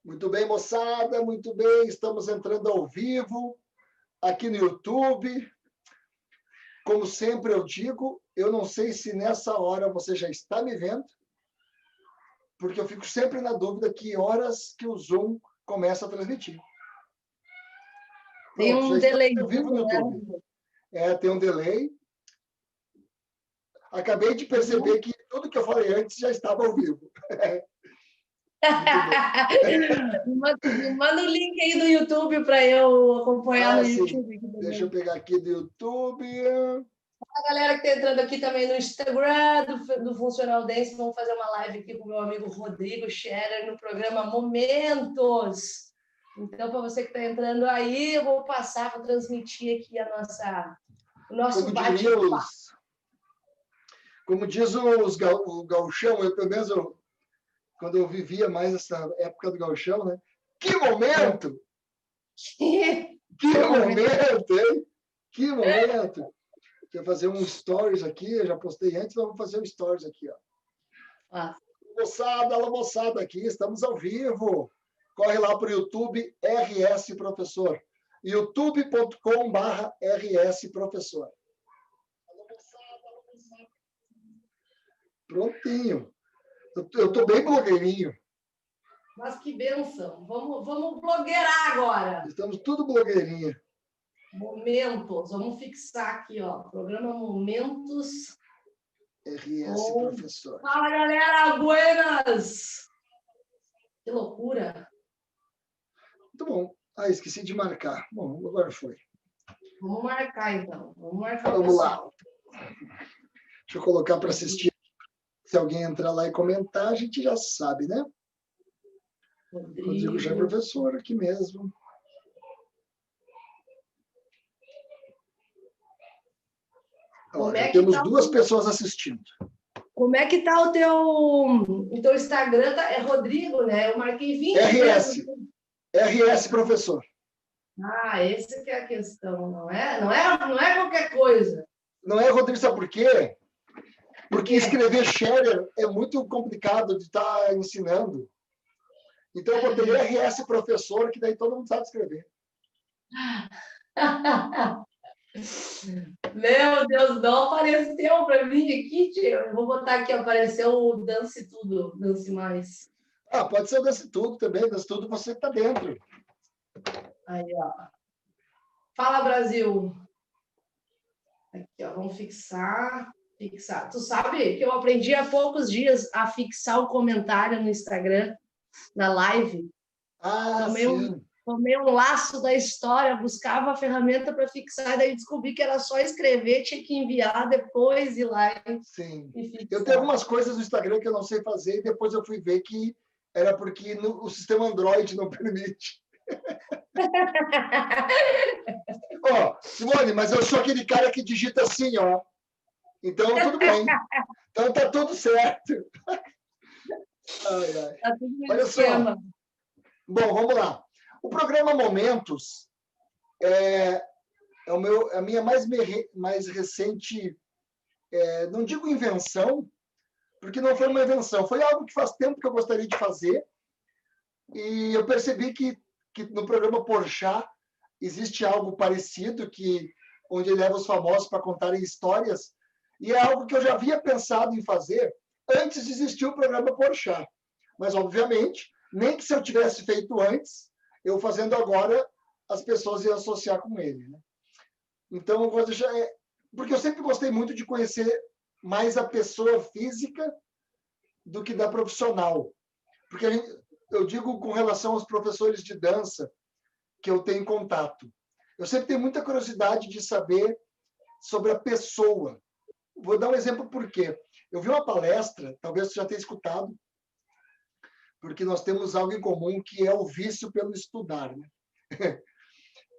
Muito bem, moçada, muito bem. Estamos entrando ao vivo aqui no YouTube. Como sempre eu digo, eu não sei se nessa hora você já está me vendo, porque eu fico sempre na dúvida que horas que o Zoom começa a transmitir. Tem um delay ao vivo no YouTube. Tem um delay. Acabei de perceber que tudo que eu falei antes já estava ao vivo. Me manda o link aí do YouTube para eu acompanhar no YouTube. Deixa eu pegar aqui do YouTube. A galera que está entrando aqui também no Instagram do Funcional Dance, vamos fazer uma live aqui com o meu amigo Rodrigo Scherer no programa Momentos. Então, para você que está entrando aí, eu vou passar para transmitir aqui o nosso bate-papo. Como diz o gauchão, eu pelo menos quando eu vivia mais essa época do gauchão, né? Que momento! Que momento, hein? Que momento! Quer fazer um stories aqui, eu já postei antes, mas vamos fazer um stories aqui, ó. Alô, moçada, aqui, estamos ao vivo. Corre lá para o YouTube, RS Professor. youtube.com/RS Professor. Alô, moçada. Prontinho. Eu estou bem blogueirinho. Mas que benção. Vamos blogueirar agora. Estamos tudo blogueirinho. Momentos. Vamos fixar aqui, ó. Programa Momentos. RS Professor. Fala, galera. Buenas. Que loucura. Muito bom. Esqueci de marcar. Bom, agora foi. Vamos marcar, então. Vamos lá. Deixa eu colocar para assistir. Se alguém entrar lá e comentar, a gente já sabe, né? Rodrigo já é professor aqui mesmo. Temos duas pessoas assistindo. Como é que tá o teu Instagram? É Rodrigo, né? Eu marquei 20 RS. RS Professor. Essa que é a questão, não é? Não é qualquer coisa. Não é, Rodrigo, sabe por quê? Porque escrever Scherer é muito complicado de estar ensinando. Então, eu botei RS Professor, que daí todo mundo sabe escrever. Meu Deus, não apareceu para mim aqui, tio. Eu vou botar aqui, apareceu o Dance Tudo, Dance Mais. Pode ser o Dance Tudo também, Dance Tudo você está dentro. Aí, ó. Fala, Brasil. Aqui, ó, vamos fixar. Tu sabe que eu aprendi há poucos dias a fixar o comentário no Instagram, na live. Tomei um laço da história, buscava a ferramenta para fixar, daí descobri que era só escrever, tinha que enviar depois ir lá. Sim. Eu tenho algumas coisas no Instagram que eu não sei fazer e depois eu fui ver que era porque o sistema Android não permite. Simone, mas eu sou aquele cara que digita assim, ó. Então, tudo bem. Então, tá tudo certo. Tá tudo no Olha esquema. só. Bom, vamos lá. O programa Momentos é a minha mais recente, não digo invenção, porque não foi uma invenção, foi algo que faz tempo que eu gostaria de fazer, e eu percebi que no programa Porchat existe algo parecido, onde ele leva os famosos para contarem histórias, e é algo que eu já havia pensado em fazer antes de existir o programa Porchat. Mas, obviamente, nem que se eu tivesse feito antes, eu fazendo agora, as pessoas iam associar com ele, né? Então, eu vou deixar... Porque eu sempre gostei muito de conhecer mais a pessoa física do que da profissional. Porque eu digo com relação aos professores de dança que eu tenho contato. Eu sempre tenho muita curiosidade de saber sobre a pessoa. Vou dar um exemplo por quê. Eu vi uma palestra, talvez você já tenha escutado, porque nós temos algo em comum, que é o vício pelo estudar, né?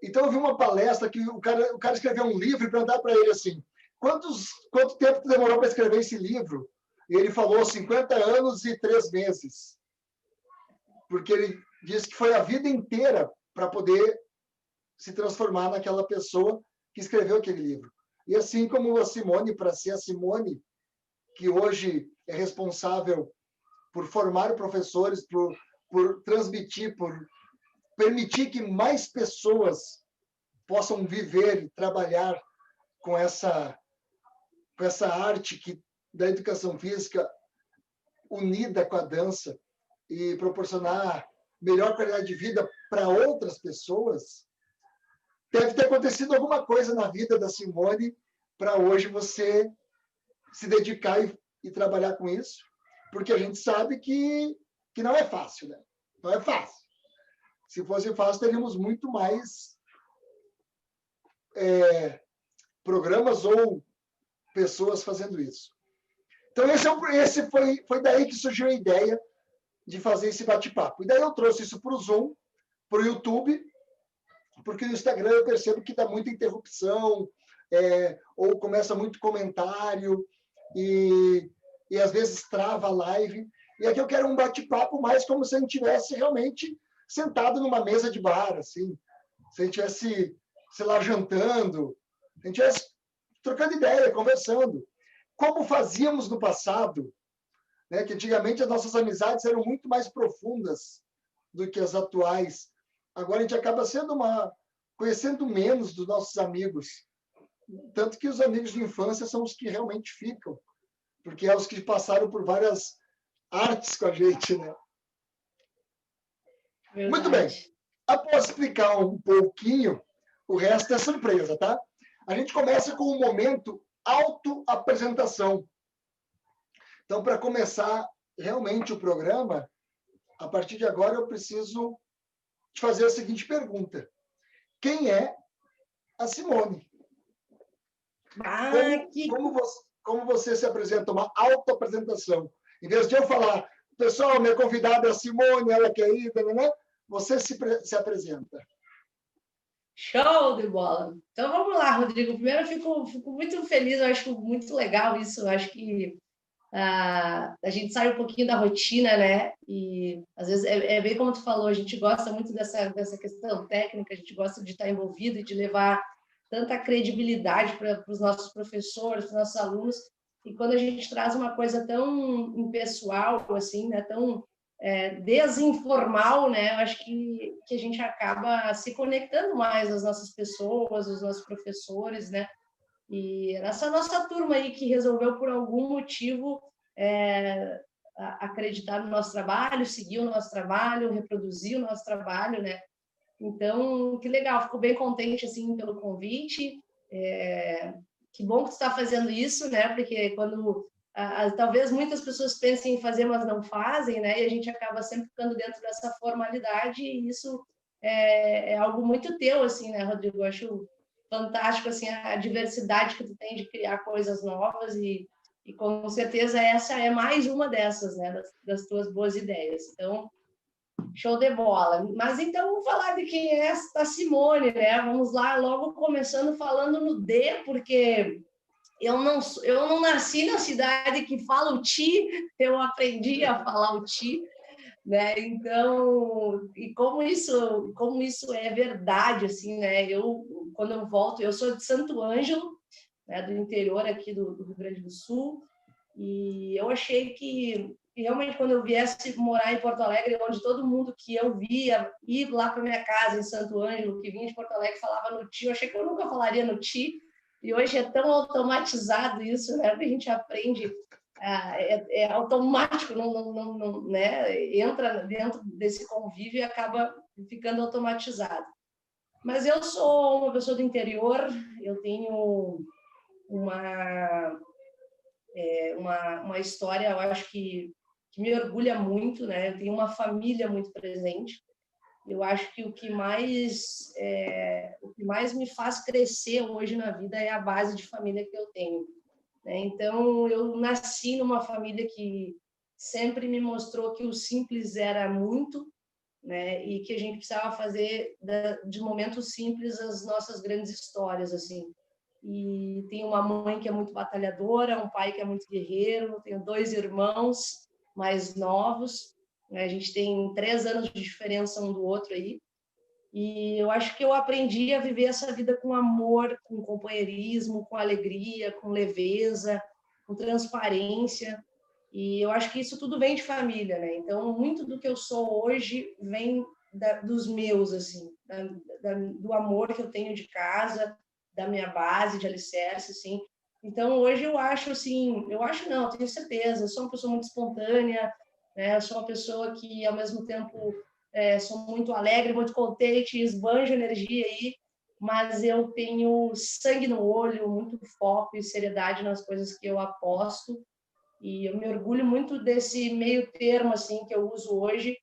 Então, eu vi uma palestra que o cara escreveu um livro e perguntaram para ele assim, quanto tempo demorou para escrever esse livro? E ele falou 50 anos e 3 meses. Porque ele disse que foi a vida inteira para poder se transformar naquela pessoa que escreveu aquele livro. E assim como a Simone, para ser a Simone, que hoje é responsável por formar professores, por transmitir, por permitir que mais pessoas possam viver e trabalhar com essa arte da educação física unida com a dança e proporcionar melhor qualidade de vida para outras pessoas, deve ter acontecido alguma coisa na vida da Simone para hoje você se dedicar e trabalhar com isso, porque a gente sabe que não é fácil, né? Não é fácil. Se fosse fácil, teríamos muito mais programas ou pessoas fazendo isso. Então, foi daí que surgiu a ideia de fazer esse bate-papo. E daí eu trouxe isso para o Zoom, para o YouTube, porque no Instagram eu percebo que dá muita interrupção, ou começa muito comentário, e às vezes trava a live. E aqui eu quero um bate-papo mais como se a gente estivesse realmente sentado numa mesa de bar, assim. Se a gente estivesse, sei lá, jantando, se a gente estivesse trocando ideia, conversando. Como fazíamos no passado, né? Que antigamente as nossas amizades eram muito mais profundas do que as atuais. Agora a gente acaba conhecendo menos dos nossos amigos. Tanto que os amigos de infância são os que realmente ficam, porque é os que passaram por várias artes com a gente, né? Verdade. Muito bem. Após explicar um pouquinho, o resto é surpresa, tá? A gente começa com o momento autoapresentação. Então, para começar realmente o programa, a partir de agora eu preciso te fazer a seguinte pergunta. Quem é a Simone? Como você se apresenta? Uma autoapresentação. Em vez de eu falar, pessoal, minha convidada é a Simone, ela é querida, né? Você se apresenta. Show de bola! Então vamos lá, Rodrigo. Primeiro, eu fico muito feliz, eu acho muito legal isso. Eu acho que a gente sai um pouquinho da rotina, né? E às vezes é bem como tu falou, a gente gosta muito dessa questão técnica, a gente gosta de estar envolvido e de levar tanta credibilidade para os nossos professores, para os nossos alunos. E quando a gente traz uma coisa tão impessoal, assim, né? Tão desinformal, né? Eu acho que a gente acaba se conectando mais às nossas pessoas, aos nossos professores, né? E essa nossa turma aí que resolveu, por algum motivo, acreditar no nosso trabalho, seguir o nosso trabalho, reproduzir o nosso trabalho, né? Então, que legal, fico bem contente, assim, pelo convite. Que bom que tu está fazendo isso, né? Porque talvez muitas pessoas pensem em fazer, mas não fazem, né? E a gente acaba sempre ficando dentro dessa formalidade, e isso é algo muito teu, assim, né, Rodrigo? Eu acho fantástico, assim, a diversidade que tu tem de criar coisas novas, e com certeza essa é mais uma dessas, né, das tuas boas ideias. Então, show de bola. Mas então vamos falar de quem é esta Simone, né? Vamos lá, logo começando falando no D, porque eu não nasci na cidade que fala o ti, eu aprendi a falar o ti, né? Então, e como isso é verdade, assim, né? Quando eu volto, eu sou de Santo Ângelo, né? Do interior aqui do Rio Grande do Sul, e eu achei que realmente quando eu viesse morar em Porto Alegre, onde todo mundo que eu via ir lá para minha casa em Santo Ângelo, que vinha de Porto Alegre, falava no ti, eu achei que eu nunca falaria no ti, e hoje é tão automatizado isso, né? Que a gente aprende, é automático, não, né? Entra dentro desse convívio e acaba ficando automatizado. Mas eu sou uma pessoa do interior, eu tenho uma história, eu acho que me orgulha muito, né? Eu tenho uma família muito presente. Eu acho que o que mais me faz crescer hoje na vida é a base de família que eu tenho, né? Então, eu nasci numa família que sempre me mostrou que o simples era muito, né? E que a gente precisava fazer de momentos simples as nossas grandes histórias, assim. E tenho uma mãe que é muito batalhadora, um pai que é muito guerreiro, tenho 2 irmãos mais novos, né? A gente tem 3 anos de diferença um do outro aí, e eu acho que eu aprendi a viver essa vida com amor, com companheirismo, com alegria, com leveza, com transparência, E eu acho que isso tudo vem de família, né? Então, muito do que eu sou hoje vem dos meus, assim, do amor que eu tenho de casa, da minha base de alicerce, assim. Então, hoje eu acho, assim, eu acho não, eu tenho certeza, eu sou uma pessoa muito espontânea, né? Eu sou uma pessoa que, ao mesmo tempo, sou muito alegre, muito contente, esbanjo energia aí, mas eu tenho sangue no olho, muito foco e seriedade nas coisas que eu aposto, e eu me orgulho muito desse meio termo assim que eu uso hoje.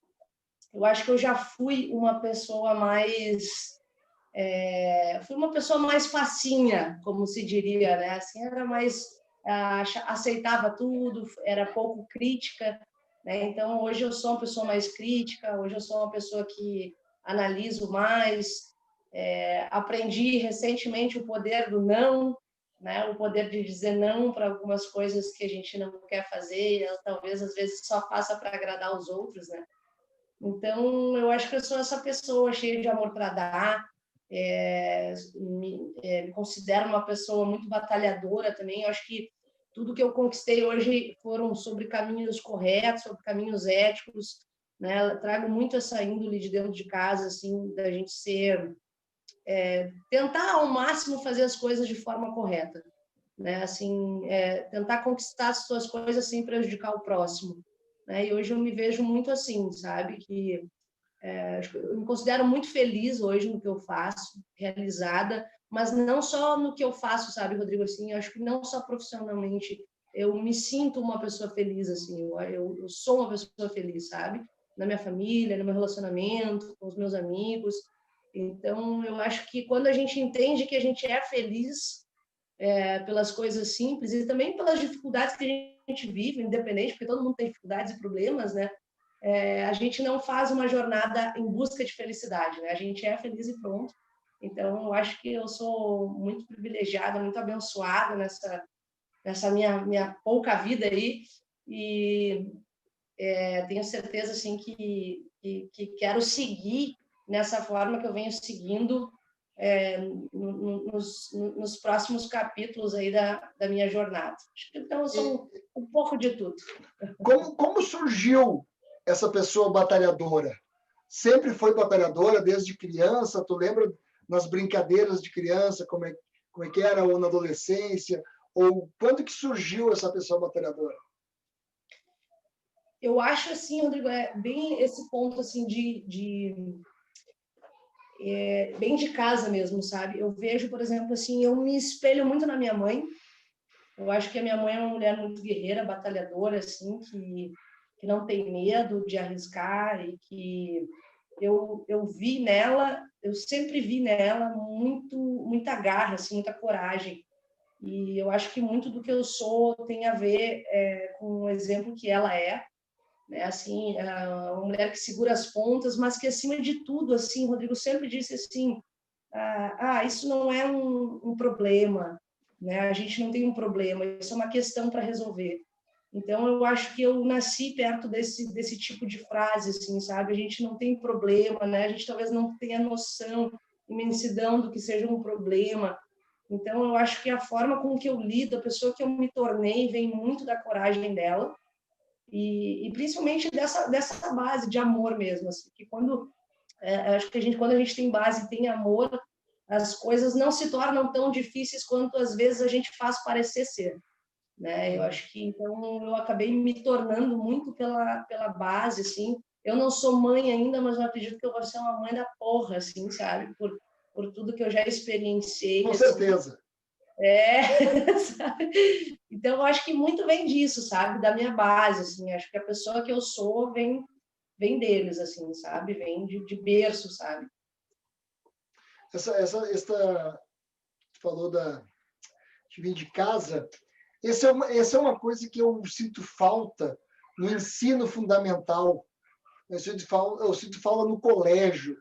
Eu acho que eu já fui uma pessoa mais fui uma pessoa mais facinha, como se diria, né? Assim, era mais aceitava tudo, era pouco crítica, né? Então hoje eu sou uma pessoa mais crítica, hoje eu sou uma pessoa que analiso mais, aprendi recentemente o poder do não, né? O poder de dizer não para algumas coisas que a gente não quer fazer, e talvez às vezes só faça para agradar os outros, né? Então, eu acho que eu sou essa pessoa cheia de amor para dar, me considero uma pessoa muito batalhadora também. Eu acho que tudo que eu conquistei hoje foram sobre caminhos corretos, sobre caminhos éticos, né? Eu trago muito essa índole de dentro de casa, assim, da gente tentar ao máximo fazer as coisas de forma correta, né? Assim, tentar conquistar as suas coisas sem prejudicar o próximo, né? E hoje eu me vejo muito assim, sabe? Que eu me considero muito feliz hoje no que eu faço, realizada, mas não só no que eu faço, sabe, Rodrigo? Assim, eu acho que não só profissionalmente, eu me sinto uma pessoa feliz, assim, eu sou uma pessoa feliz, sabe? Na minha família, no meu relacionamento, com os meus amigos. Então, eu acho que quando a gente entende que a gente é feliz pelas coisas simples e também pelas dificuldades que a gente vive, independente, porque todo mundo tem dificuldades e problemas, né? A gente não faz uma jornada em busca de felicidade, né? A gente é feliz e pronto. Então, eu acho que eu sou muito privilegiada, muito abençoada nessa minha pouca vida aí, e tenho certeza assim que quero seguir nessa forma que eu venho seguindo nos próximos capítulos aí da minha jornada. Acho que então eu sou um pouco de tudo. Como surgiu essa pessoa batalhadora? Sempre foi batalhadora desde criança? Tu lembra nas brincadeiras de criança como é que era, ou na adolescência? Ou quando que surgiu essa pessoa batalhadora? Eu acho assim, Rodrigo, bem esse ponto assim bem de casa mesmo, sabe? Eu vejo, por exemplo, assim, eu me espelho muito na minha mãe. Eu acho que a minha mãe é uma mulher muito guerreira, batalhadora, assim, que não tem medo de arriscar e que eu vi nela, eu sempre vi nela muita garra, assim, muita coragem. E eu acho que muito do que eu sou tem a ver com o exemplo que ela é, né? Assim, uma mulher que segura as pontas, mas que acima de tudo, assim, Rodrigo sempre disse assim, isso não é um problema, né? A gente não tem um problema, isso é uma questão para resolver. Então, eu acho que eu nasci perto desse tipo de frase, assim, sabe? A gente não tem problema, né? A gente talvez não tenha noção, imensidão do que seja um problema. Então, eu acho que a forma com que eu lido, a pessoa que eu me tornei, vem muito da coragem dela e principalmente dessa base de amor mesmo, assim, que acho que quando a gente tem base e tem amor, as coisas não se tornam tão difíceis quanto às vezes a gente faz parecer ser, né? Eu acho que então eu acabei me tornando muito pela base, assim. Eu não sou mãe ainda, mas eu acredito que eu vou ser uma mãe da porra, assim, sabe? Por tudo que eu já experienciei. Com assim. certeza. Sabe? Então eu acho que muito vem disso, sabe? Da minha base, assim. Acho que a pessoa que eu sou vem deles, assim, sabe? Vem de berço, sabe? Esta falou de vir de casa. Essa é uma coisa que eu sinto falta no ensino fundamental. Eu sinto falta no colégio,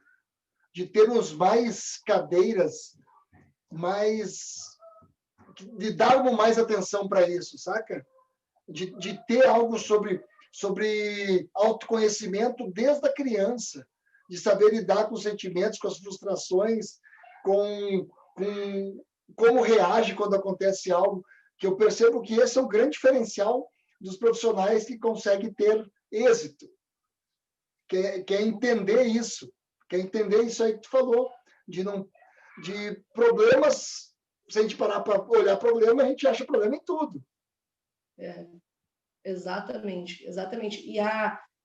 de termos mais cadeiras, de darmos mais atenção para isso, saca? De ter algo sobre autoconhecimento desde a criança, de saber lidar com os sentimentos, com as frustrações, com como reage quando acontece algo, que eu percebo que esse é o grande diferencial dos profissionais que conseguem ter êxito, que é entender isso, que é entender isso aí que tu falou, de problemas. Se a gente parar para olhar problema, a gente acha problema em tudo. Exatamente, exatamente. E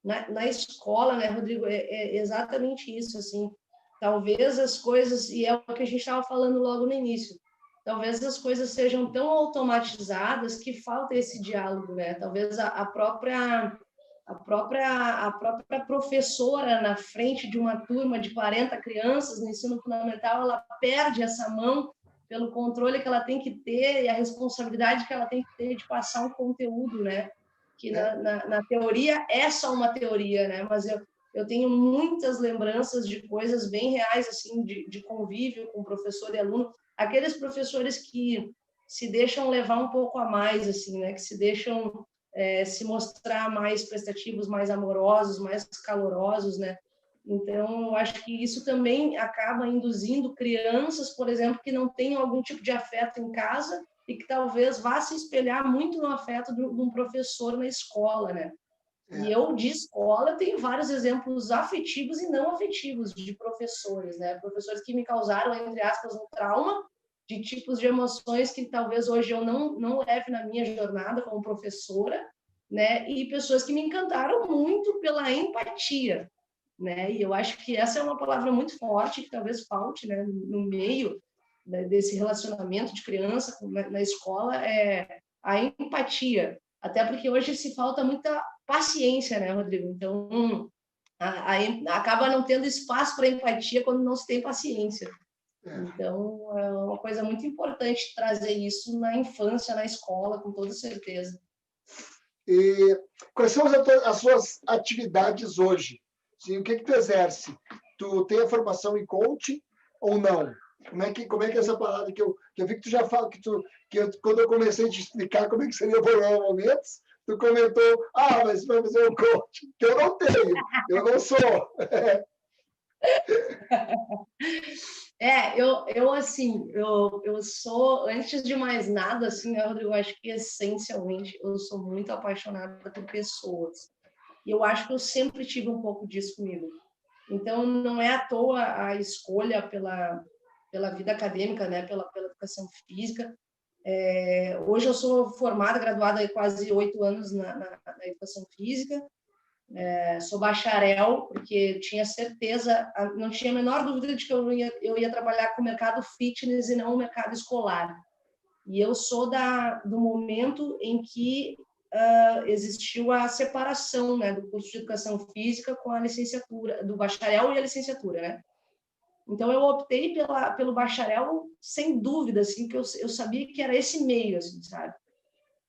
na escola, né, Rodrigo, é exatamente isso, assim, talvez as coisas, e é o que a gente estava falando logo no início, talvez as coisas sejam tão automatizadas que falta esse diálogo, né? Talvez a própria professora na frente de uma turma de 40 crianças no ensino fundamental, ela perde essa mão pelo controle que ela tem que ter e a responsabilidade que ela tem que ter de passar um conteúdo, né? Que na teoria é só uma teoria, né? Mas eu tenho muitas lembranças de coisas bem reais, assim, de convívio com professor e aluno, aqueles professores que se deixam levar um pouco a mais, assim, né? Que se deixam se mostrar mais prestativos, mais amorosos, mais calorosos, né? Então, eu acho que isso também acaba induzindo crianças, por exemplo, que não têm algum tipo de afeto em casa e que talvez vá se espelhar muito no afeto de um professor na escola, né? E eu, de escola, tenho vários exemplos afetivos e não afetivos de professores, né? Professores que me causaram, entre aspas, um trauma de tipos de emoções que talvez hoje eu não leve na minha jornada como professora, né? E pessoas que me encantaram muito pela empatia, né? E eu acho que essa é uma palavra muito forte que talvez falte, né, no meio, né, desse relacionamento de criança na escola, é a empatia. Até porque hoje se falta muita paciência, né, Rodrigo? Então, acaba não tendo espaço para empatia quando não se tem paciência. Então, é uma coisa muito importante trazer isso na infância, na escola, com toda certeza. E quais são as suas atividades hoje? Sim, o que tu exerce? Tu tem a formação em coaching ou não? Como é que é essa palavra que eu vi que tu já fala, quando eu comecei a te explicar como é que seria formar momentos, tu comentou, mas vai fazer um coaching, que eu não tenho, eu não sou. Eu sou, antes de mais nada, assim, eu acho que essencialmente eu sou muito apaixonada por pessoas. E eu acho que eu sempre tive um pouco disso comigo. Então, não é à toa a escolha pela vida acadêmica, né, pela educação física. Hoje eu sou formada, graduada há quase 8 anos na educação física. Sou bacharel, porque tinha certeza, não tinha a menor dúvida de que eu ia trabalhar com o mercado fitness e não o mercado escolar. E eu sou do momento em que existiu a separação, né, do curso de educação física com a licenciatura, do bacharel e a licenciatura, né? Então eu optei pelo bacharel sem dúvida, assim, porque eu sabia que era esse meio, assim, sabe?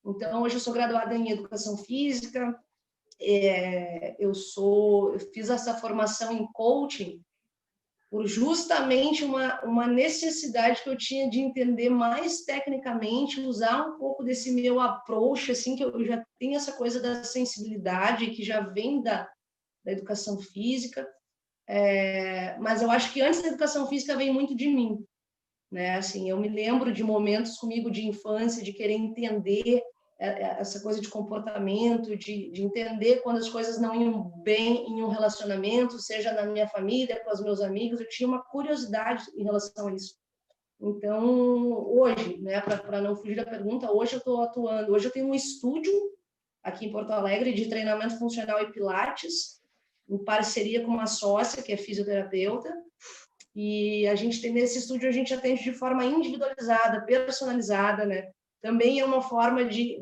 Então hoje eu sou graduada em educação física. Eu fiz essa formação em coaching por justamente uma necessidade que eu tinha de entender mais tecnicamente, usar um pouco desse meu approach, assim, que eu já tenho essa coisa da sensibilidade que já vem da educação física, mas eu acho que antes da educação física vem muito de mim, né? Assim, eu me lembro de momentos comigo de infância, de querer entender essa coisa de comportamento, de entender quando as coisas não iam bem em um relacionamento, seja na minha família, com os meus amigos, eu tinha uma curiosidade em relação a isso. Então, hoje, né, para não fugir da pergunta, hoje eu estou atuando, hoje eu tenho um estúdio aqui em Porto Alegre de treinamento funcional e pilates, em parceria com uma sócia que é fisioterapeuta, e a gente tem nesse estúdio, a gente atende de forma individualizada, personalizada, né? Também é uma forma de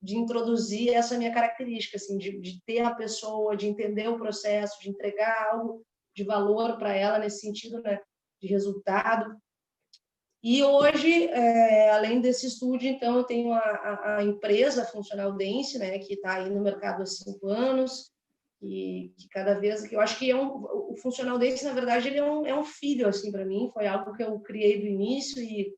introduzir essa minha característica, assim, de ter a pessoa, de entender o processo, de entregar algo de valor para ela nesse sentido, né, de resultado. E hoje, além desse estúdio, então, eu tenho a empresa Funcional Dance, né, que está aí no mercado há 5 anos, e que cada vez que eu acho que o Funcional Dance, na verdade, ele é um filho, assim, para mim, foi algo que eu criei do início e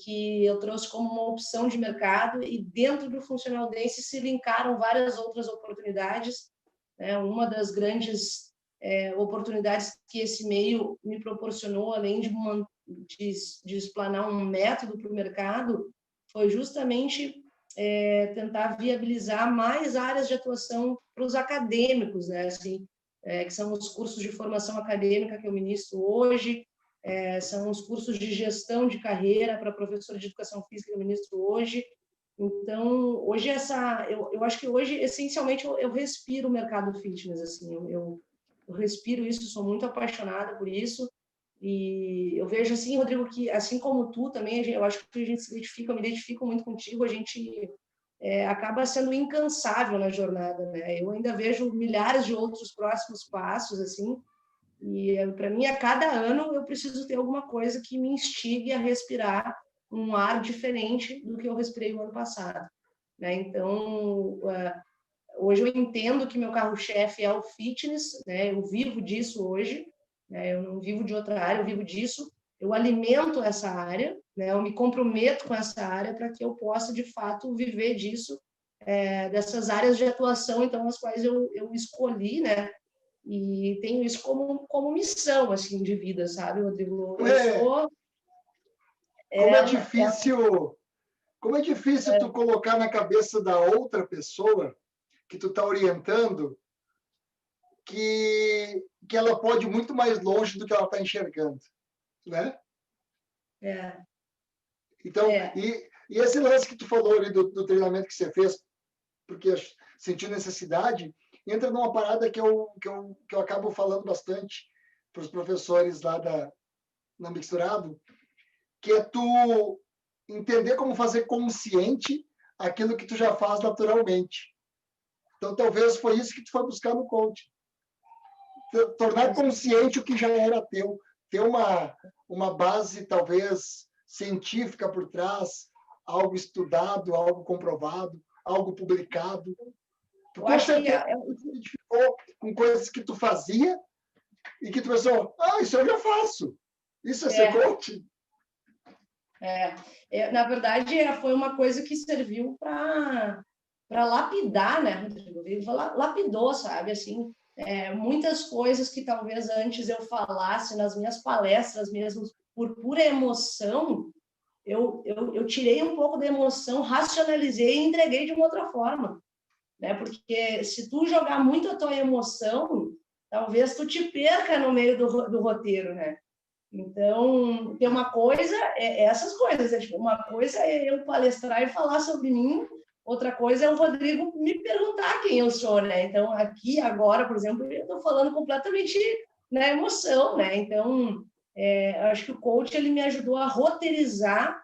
que eu trouxe como uma opção de mercado, e dentro do Funcional Dance se linkaram várias outras oportunidades, né? Uma das grandes oportunidades que esse meio me proporcionou, além de explanar um método para o mercado, foi justamente tentar viabilizar mais áreas de atuação para os acadêmicos, né? Assim, que são os cursos de formação acadêmica que eu ministro hoje, são os cursos de gestão de carreira para professor de educação física que eu ministro hoje. Então, hoje eu acho que hoje, essencialmente, eu respiro o mercado fitness, assim, eu respiro isso, sou muito apaixonada por isso, e eu vejo, assim, Rodrigo, que assim como tu também, eu acho que a gente se identifica, eu me identifico muito contigo, a gente acaba sendo incansável na jornada, né? Eu ainda vejo milhares de outros próximos passos, assim, e para mim, a cada ano, eu preciso ter alguma coisa que me instigue a respirar um ar diferente do que eu respirei no ano passado, né? Então, hoje eu entendo que meu carro-chefe é o fitness, né? Eu vivo disso hoje, né? Eu não vivo de outra área, eu vivo disso. Eu alimento essa área, né? Eu me comprometo com essa área para que eu possa, de fato, viver disso, dessas áreas de atuação, então, as quais eu escolhi, né? E tenho isso como missão, assim, de vida, sabe, Rodrigo? Eu sou... Como é difícil, como é difícil tu colocar na cabeça da outra pessoa que tu está orientando que ela pode ir muito mais longe do que ela está enxergando, né? Então, e esse lance que tu falou ali do treinamento que você fez, porque sentiu necessidade, entra numa parada que eu acabo falando bastante para os professores lá na Mixturado, que é tu entender como fazer consciente aquilo que tu já faz naturalmente. Então, talvez foi isso que tu foi buscar no coaching. Tornar consciente o que já era teu. Ter uma base, talvez, científica por trás, algo estudado, algo comprovado, algo publicado. Tu com certeza se identificou com coisas que tu fazia e que tu pensou, isso eu já faço. Isso é ser coaching? Na verdade, foi uma coisa que serviu para lapidar, né, Rodrigo? Lapidou, sabe? Assim, muitas coisas que talvez antes eu falasse nas minhas palestras mesmo, por pura emoção, eu tirei um pouco da emoção, racionalizei e entreguei de uma outra forma, né? Porque se tu jogar muito a tua emoção, talvez tu te perca no meio do roteiro, né? Então, tem uma coisa, essas coisas, tipo, uma coisa é eu palestrar e falar sobre mim, outra coisa é o Rodrigo me perguntar quem eu sou, né? Então, aqui, agora, por exemplo, eu estou falando completamente na emoção, né? Então, eu acho que o coach, ele me ajudou a roteirizar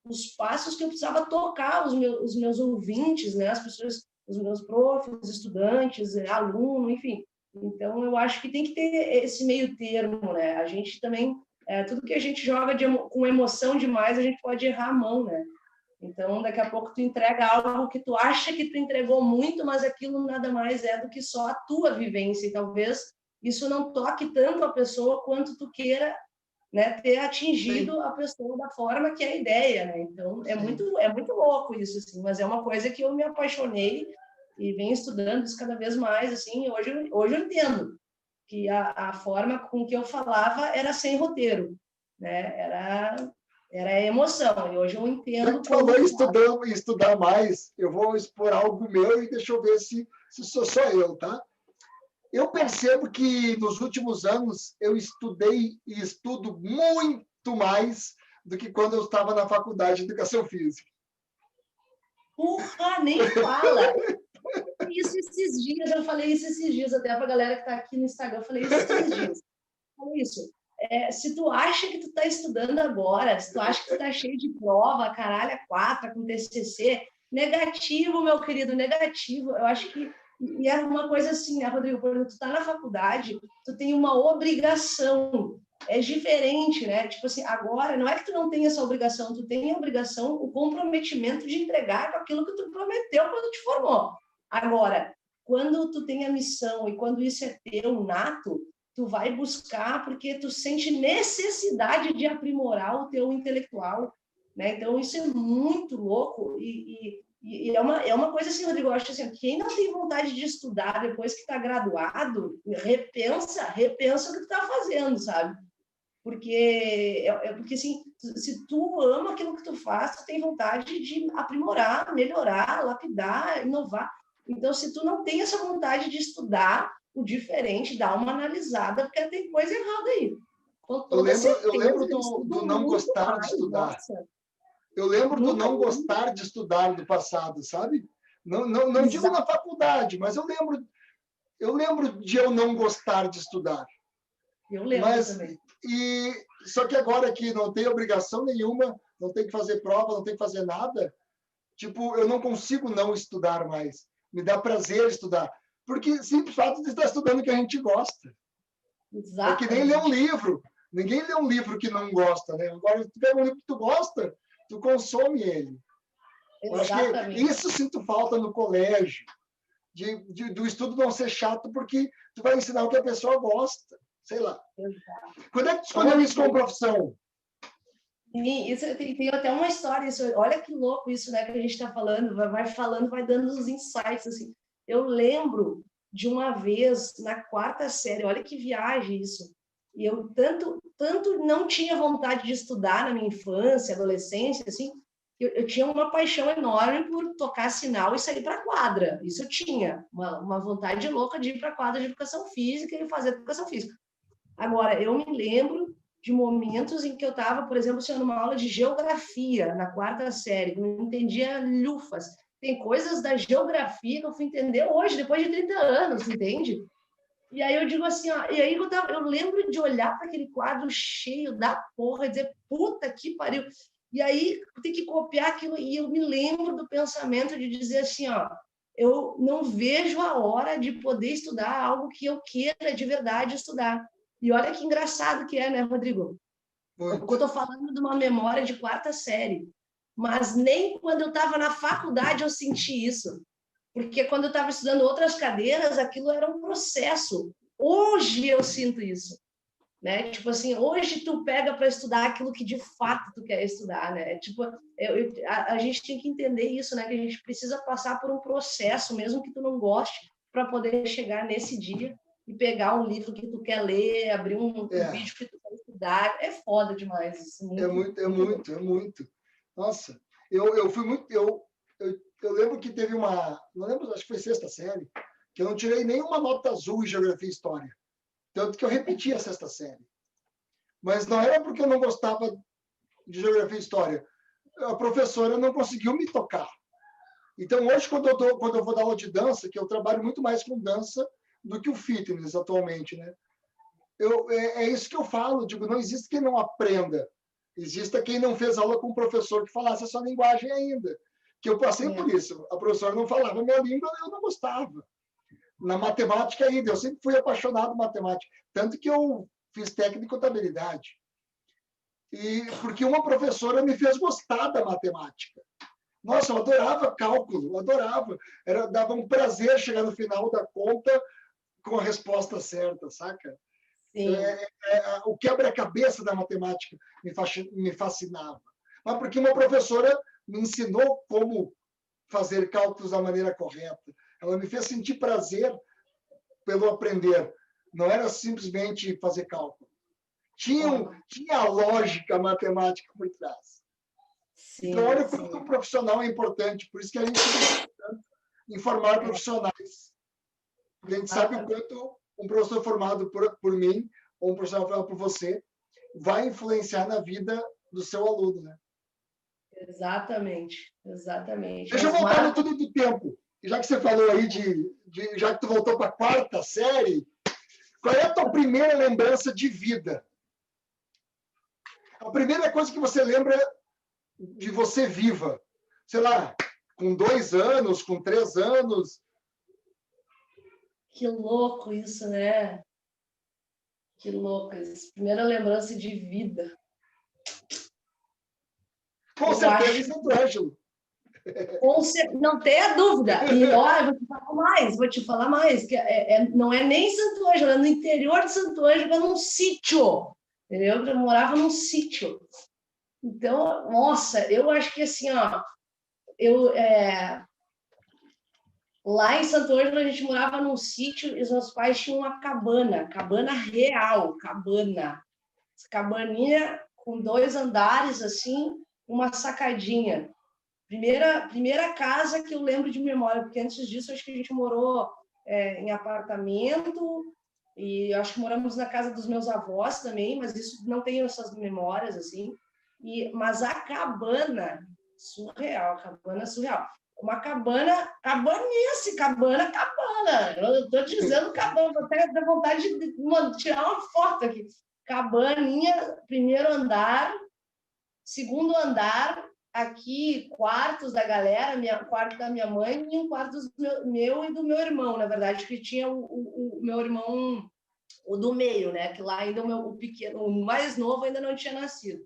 os passos que eu precisava tocar os meus ouvintes, né? As pessoas, os meus profs, estudantes, aluno, enfim. Então, eu acho que tem que ter esse meio termo, né? A gente também, tudo que a gente joga com emoção demais, a gente pode errar a mão, né? Então, daqui a pouco tu entrega algo que tu acha que tu entregou muito, mas aquilo nada mais é do que só a tua vivência. E talvez isso não toque tanto a pessoa quanto tu queira, né, ter atingido a pessoa da forma que é a ideia, né? Então, é muito louco isso, assim, mas é uma coisa que eu me apaixonei e venho estudando isso cada vez mais, assim, hoje eu entendo que a forma com que eu falava era sem roteiro, né? Era emoção, e hoje eu entendo... Já que tu falou em estudar mais, eu vou expor algo meu e deixa eu ver se sou só eu, tá? Eu percebo que nos últimos anos eu estudei e estudo muito mais do que quando eu estava na faculdade de educação física. Porra, nem fala! Isso esses dias, eu falei isso esses dias até para a galera que está aqui no Instagram, eu falei isso esses dias. Falei isso. Se tu acha que tu está estudando agora, se tu acha que tu está cheio de prova, caralho, 4 com TCC, negativo, meu querido, negativo. Eu acho que e é uma coisa assim, né, Rodrigo? Quando tu está na faculdade, tu tem uma obrigação. É diferente, né? Tipo assim, agora não é que tu não tem essa obrigação, tu tem a obrigação, o comprometimento de entregar com aquilo que tu prometeu quando te formou. Agora, quando tu tem a missão e quando isso é teu, nato, tu vai buscar porque tu sente necessidade de aprimorar o teu intelectual, né? Então, isso é muito louco e é uma coisa assim, Rodrigo, eu acho assim, quem não tem vontade de estudar depois que está graduado, repensa o que tu está fazendo, sabe? Porque assim, se tu ama aquilo que tu faz, tu tem vontade de aprimorar, melhorar, lapidar, inovar. Então, se tu não tem essa vontade de estudar o diferente, dá uma analisada, porque tem coisa errada aí. Com toda Eu certeza, lembro eu do estudo não muito gostar de mais, estudar. nossa, Eu lembro do nunca não vi. gostar de estudar do passado, sabe? Não digo na faculdade, mas eu lembro de eu não gostar de estudar. Eu lembro Mas, também. só que agora que não tem obrigação nenhuma, não tem que fazer prova, não tem que fazer nada, tipo, eu não consigo não estudar mais. Me dá prazer estudar. Porque simples fato de estar estudando o que a gente gosta. É que nem ler um Exatamente. livro. Ninguém lê um livro que não gosta, né? Agora, tu pega um livro que tu gosta, tu consome ele. Eu acho que Exatamente. isso sinto falta no colégio, do estudo não ser chato, porque tu vai ensinar o que a pessoa gosta. Sei lá. Exato. Quando é que tu escolheu isso como profissão? Sim, isso tem até uma história. Isso, olha que louco isso, né, que a gente está falando. Vai falando, vai dando os insights. Assim. Eu lembro de uma vez, na quarta série, olha que viagem isso. E eu tanto não tinha vontade de estudar na minha infância, adolescência, assim, eu tinha uma paixão enorme por tocar sinal e sair para a quadra. Isso eu tinha, uma vontade louca de ir para a quadra de educação física e fazer educação física. Agora, eu me lembro de momentos em que eu estava, por exemplo, numa aula de geografia, na quarta série, que eu não entendia lufas. Tem coisas da geografia que eu fui entender hoje, depois de 30 anos, entende? E aí eu digo assim, ó, e aí eu lembro de olhar para aquele quadro cheio da porra e dizer, puta que pariu. E aí tem que copiar aquilo, e eu me lembro do pensamento de dizer assim, ó, eu não vejo a hora de poder estudar algo que eu queira de verdade estudar. E olha que engraçado que é, né, Rodrigo? Eu Muito. estou falando de uma memória de quarta série, mas nem quando eu estava na faculdade eu senti isso. Porque quando eu estava estudando outras cadeiras, aquilo era um processo. Hoje eu sinto isso, né? Tipo assim, hoje tu pega para estudar aquilo que de fato tu quer estudar, né? Tipo, a gente tem que entender isso, né? Que a gente precisa passar por um processo, mesmo que tu não goste, para poder chegar nesse dia e pegar um livro que tu quer ler, abrir um vídeo que tu quer estudar. É foda demais isso, muito, muito. É muito. Nossa, eu fui muito. Eu lembro que teve uma. Não lembro, acho que foi sexta série, que eu não tirei nenhuma nota azul em geografia e história. Tanto que eu repeti a sexta série. Mas não era porque eu não gostava de geografia e história. A professora não conseguiu me tocar. Então, hoje, quando eu vou dar aula de dança, que eu trabalho muito mais com dança do que o fitness atualmente, né? É isso que eu falo. Digo, não existe quem não aprenda. Existe quem não fez aula com um professor que falasse a sua linguagem ainda. Que eu passei por isso. A professora não falava a minha língua, eu não gostava. Na matemática ainda, eu sempre fui apaixonado por matemática. Tanto que eu fiz técnico em contabilidade. E porque uma professora me fez gostar da matemática. Nossa, eu adorava cálculo, eu adorava. Dava um prazer chegar no final da conta com a resposta certa, saca? Sim. O quebra-cabeça da matemática me fascinava. Mas porque uma professora me ensinou como fazer cálculos da maneira correta. Ela me fez sentir prazer pelo aprender. Não era simplesmente fazer cálculo. Tinha a lógica matemática por trás. Então, Sim, olha o quanto sim. um profissional é importante. Por isso que a gente tem que formar profissionais. Porque a gente sabe o quanto um professor formado por mim, ou um profissional formado por você, vai influenciar na vida do seu aluno, né? Exatamente, exatamente. Deixa eu Mas voltar no marca. tudo do tempo. Já que você falou aí já que tu voltou para a quarta série, qual é a tua primeira lembrança de vida? A primeira coisa que você lembra de você viva, sei lá, com 2 anos, com 3 anos. Que louco isso, né? Que louco isso. Primeira lembrança de vida. Com Eu certeza em acho. Santo Ângelo. Não tenha dúvida. E olha, vou te falar mais, que não é nem Santo Ângelo, é no interior de Santo Ângelo, é num sítio. Entendeu? Eu morava num sítio. Então, nossa, eu acho que assim, ó, lá em Santo Ângelo a gente morava num sítio e os meus pais tinham uma cabana real, cabana. cabaninha com 2 andares, assim, uma sacadinha. Primeira casa que eu lembro de memória, porque antes disso acho que a gente morou em apartamento e acho que moramos na casa dos meus avós também, mas isso não tenho essas memórias assim. Mas a cabana surreal, cabana surreal. Uma cabana, cabanice, cabana. Eu estou dizendo cabana, vou até dar vontade de tirar uma foto aqui. Cabaninha, primeiro andar, segundo andar, aqui quartos da galera, quarto da minha mãe e um quarto meu e do meu irmão, na verdade, que tinha o meu irmão, o do meio, né? Que lá ainda o pequeno, o mais novo ainda não tinha nascido.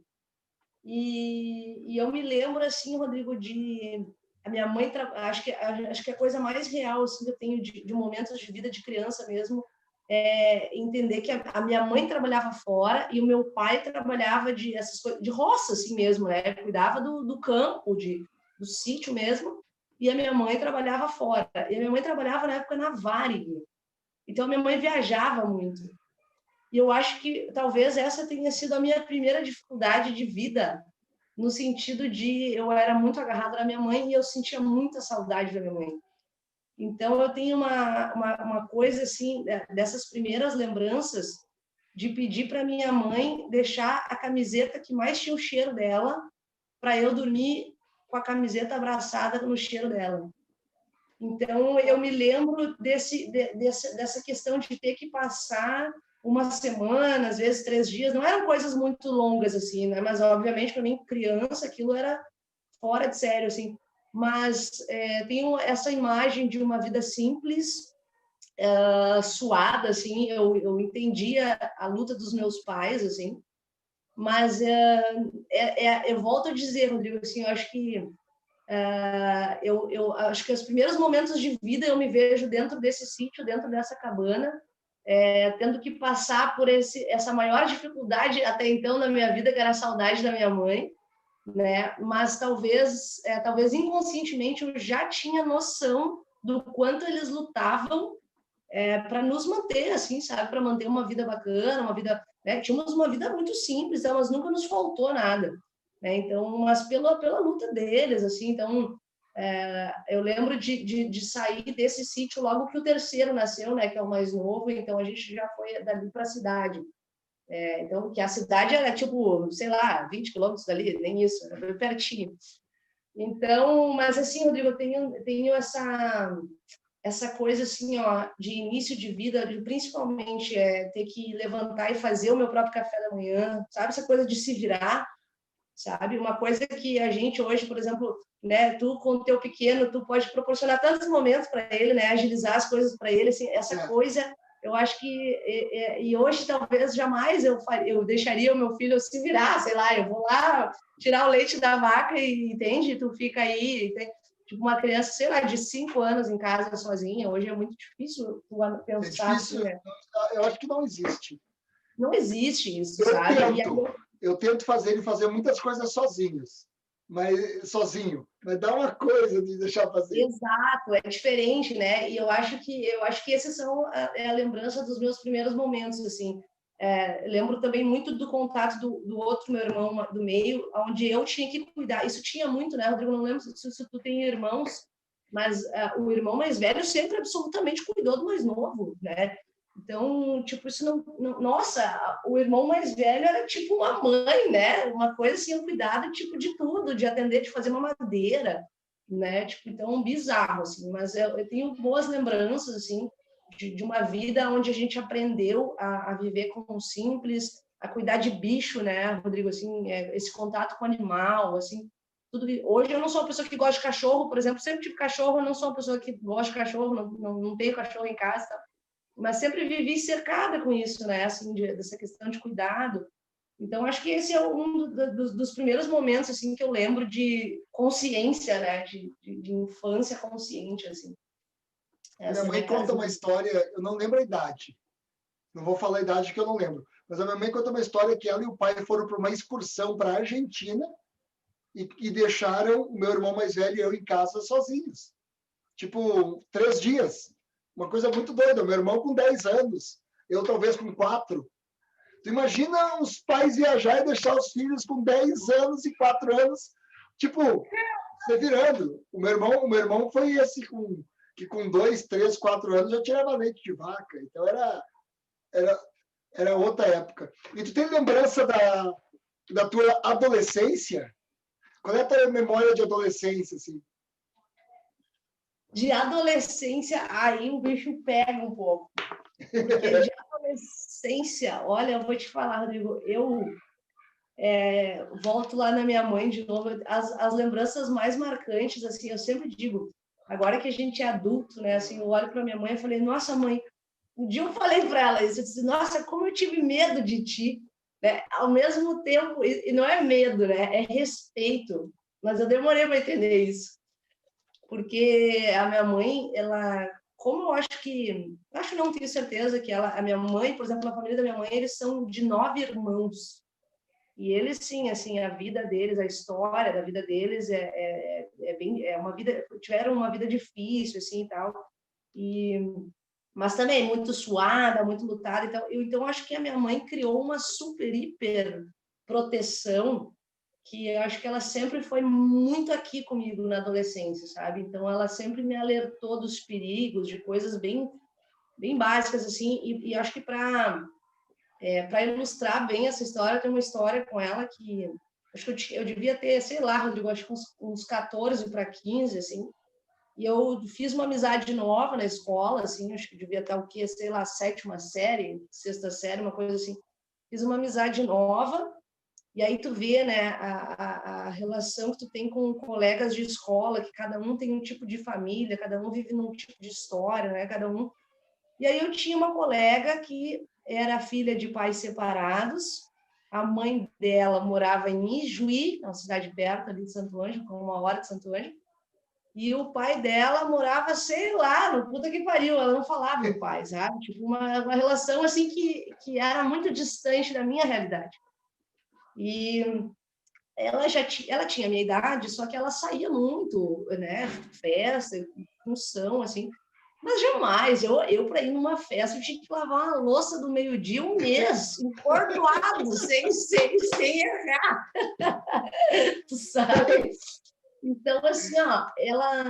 E eu me lembro, assim, Rodrigo, de a minha mãe, acho que a coisa mais real assim, que eu tenho de momentos de vida de criança mesmo, é entender que a minha mãe trabalhava fora e o meu pai trabalhava essas coisas, de roça, assim mesmo, né? Cuidava do campo, do sítio mesmo, e a minha mãe trabalhava fora. E a minha mãe trabalhava na época na Varig. Então, a minha mãe viajava muito. E eu acho que talvez essa tenha sido a minha primeira dificuldade de vida, no sentido de eu era muito agarrada na minha mãe e eu sentia muita saudade da minha mãe. Então, eu tenho uma coisa assim, dessas primeiras lembranças, de pedir para minha mãe deixar a camiseta que mais tinha o cheiro dela, para eu dormir com a camiseta abraçada no cheiro dela. Então, eu me lembro dessa questão de ter que passar uma semana, às vezes 3 dias, não eram coisas muito longas, assim, né? Mas, obviamente, para mim, criança, aquilo era fora de sério, assim. Mas tenho essa imagem de uma vida simples, suada, assim, eu entendia a luta dos meus pais, assim, mas eu volto a dizer, Rodrigo, assim, eu acho que eu acho que os primeiros momentos de vida eu me vejo dentro desse sítio, dentro dessa cabana, tendo que passar por essa maior dificuldade até então na minha vida, que era a saudade da minha mãe, né? Mas talvez inconscientemente eu já tinha noção do quanto eles lutavam para nos manter, assim, sabe? Para manter uma vida bacana, uma vida, né? Tínhamos uma vida muito simples, mas nunca nos faltou nada, né? Então, mas pela luta deles, assim, então eu lembro de sair desse sítio logo que o terceiro nasceu, né? Que é o mais novo, então a gente já foi dali para a cidade. Então, que a cidade era tipo, sei lá, 20 quilômetros dali, nem isso, era pertinho. Então, mas assim, Rodrigo, eu tenho essa coisa assim, ó, de início de vida, de principalmente ter que levantar e fazer o meu próprio café da manhã, sabe? Essa coisa de se virar, sabe? Uma coisa que a gente hoje, por exemplo, né, tu com o teu pequeno, tu pode proporcionar tantos momentos para ele, né, agilizar as coisas para ele, assim, essa coisa, eu acho que e hoje talvez jamais eu deixaria o meu filho se virar, sei lá, eu vou lá tirar o leite da vaca e entende, tu fica aí, tipo uma criança, sei lá, de 5 anos em casa sozinha, hoje é muito difícil tu pensar difícil, assim, né? eu acho que não existe. Não existe isso, sabe? Eu tento fazer ele fazer muitas coisas sozinho, mas dá uma coisa de deixar fazer. Exato, é diferente, né? E eu acho que esses são a lembrança dos meus primeiros momentos, assim. Lembro também muito do contato do outro meu irmão do meio, onde eu tinha que cuidar. Isso tinha muito, né, Rodrigo? Não lembro se tu tem irmãos, mas o irmão mais velho sempre absolutamente cuidou do mais novo, né? Então, tipo, isso nossa, o irmão mais velho era tipo uma mãe, né? Uma coisa assim, um cuidado, tipo, de tudo, de atender, de fazer uma madeira, né? Tipo, então, bizarro, assim. Mas eu tenho boas lembranças, assim, de uma vida onde a gente aprendeu a viver com o simples, a cuidar de bicho, né, Rodrigo? Assim, esse contato com o animal, assim, tudo. Hoje eu não sou uma pessoa que gosta de cachorro, por exemplo, sempre tive cachorro, eu não sou uma pessoa que gosta de cachorro, não tenho cachorro em casa, tá? Mas sempre vivi cercada com isso, né? Assim, dessa questão de cuidado. Então, acho que esse é um dos primeiros momentos assim que eu lembro de consciência, né? De infância consciente, assim. Minha mãe conta uma história, eu não lembro a idade. Não vou falar a idade que eu não lembro. Mas a minha mãe conta uma história que ela e o pai foram para uma excursão para a Argentina e deixaram o meu irmão mais velho e eu em casa sozinhos. Tipo, 3 dias. Uma coisa muito doida. Meu irmão com 10 anos, eu talvez com 4. Tu imagina os pais viajar e deixar os filhos com 10 anos e 4 anos, tipo, se virando. O meu irmão foi esse que com 2, 3, 4 anos já tirava leite de vaca. Então era outra época. E tu tem lembrança da tua adolescência? Qual é a tua memória de adolescência, assim? De adolescência, aí o bicho pega um pouco. Porque de adolescência, olha, eu vou te falar, Rodrigo, eu volto lá na minha mãe de novo. As lembranças mais marcantes, assim, eu sempre digo, agora que a gente é adulto, né, assim, eu olho para minha mãe e falei, nossa, mãe, um dia eu falei para ela isso, eu disse, nossa, como eu tive medo de ti, né? Ao mesmo tempo, e não é medo, né, é respeito, mas eu demorei para entender isso, porque a minha mãe, ela, como eu acho não, tenho certeza que a minha mãe, por exemplo, na família da minha mãe, eles são de 9 irmãos, e eles, sim, assim, a vida deles, a história da vida deles é uma vida, tiveram uma vida difícil, assim, e tal, mas também muito suada, muito lutada. Então, acho que a minha mãe criou uma super, hiper proteção, que eu acho que ela sempre foi muito aqui comigo na adolescência, sabe? Então, ela sempre me alertou dos perigos, de coisas bem, bem básicas, assim, e acho que para ilustrar bem essa história, tem uma história com ela que acho que eu devia ter, sei lá, Rodrigo, acho que uns 14 para 15, assim, e eu fiz uma amizade nova na escola, assim, acho que devia estar o quê, sei lá, 7ª série, 6ª série, uma coisa assim. Fiz uma amizade nova, e aí tu vê, né, a relação que tu tem com colegas de escola, que cada um tem um tipo de família, cada um vive num tipo de história, né, cada um. E aí eu tinha uma colega que era filha de pais separados, a mãe dela morava em Ijuí, uma cidade perto ali de Santo Ângelo, com 1 hora de Santo Ângelo, e o pai dela morava, sei lá, no puta que pariu, ela não falava do pai, sabe? Tipo, uma relação assim que era muito distante da minha realidade. E ela tinha a minha idade, só que ela saía muito, né? Festa, função, assim. Mas jamais, eu para ir numa festa, eu tinha que lavar uma louça do meio-dia 1 mês, encordoado, sem errar. Tu sabe? Então, assim, ó,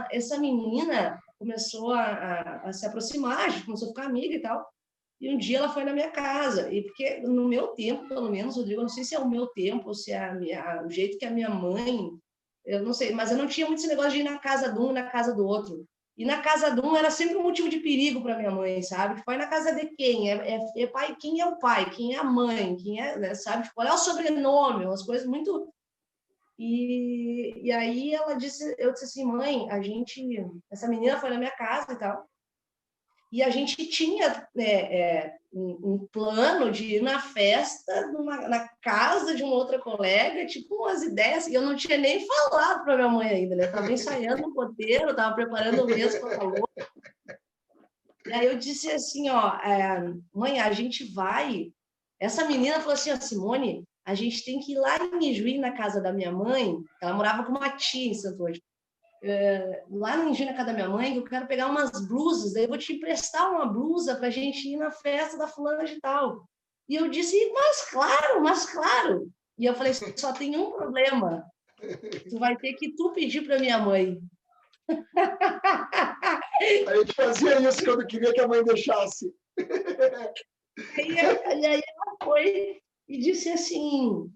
essa menina começou a se aproximar, a gente começou a ficar amiga e tal. E um dia ela foi na minha casa, e porque no meu tempo, pelo menos, Rodrigo, eu não sei se é o meu tempo ou se é o jeito que a minha mãe, eu não sei, mas eu não tinha muito esse negócio de ir na casa de um e na casa do outro. E na casa de um era sempre um motivo de perigo para minha mãe, sabe? Tipo, vai na casa de quem? Pai, quem é o pai? Quem é a mãe? Quem é, né, sabe? Tipo, qual é o sobrenome? Umas coisas muito. E aí eu disse assim, mãe, essa menina foi na minha casa e tal, e a gente tinha um plano de ir na festa, na casa de uma outra colega, tipo umas ideias, e eu não tinha nem falado para minha mãe ainda, né? Estava ensaiando no roteiro, estava preparando o mês para falou. E aí eu disse assim, ó, mãe, a gente vai. Essa menina falou assim, ó, Simone, a gente tem que ir lá em Ijuí, na casa da minha mãe, ela morava com uma tia em Santo Ângelo, lá no Ijuí, na casa da minha mãe, que eu quero pegar umas blusas, daí eu vou te emprestar uma blusa para a gente ir na festa da fulana de tal. E eu disse, mas claro. E eu falei, só tem um problema, tu vai ter que pedir para minha mãe. A gente fazia isso quando queria que a mãe deixasse. E aí ela foi e disse assim,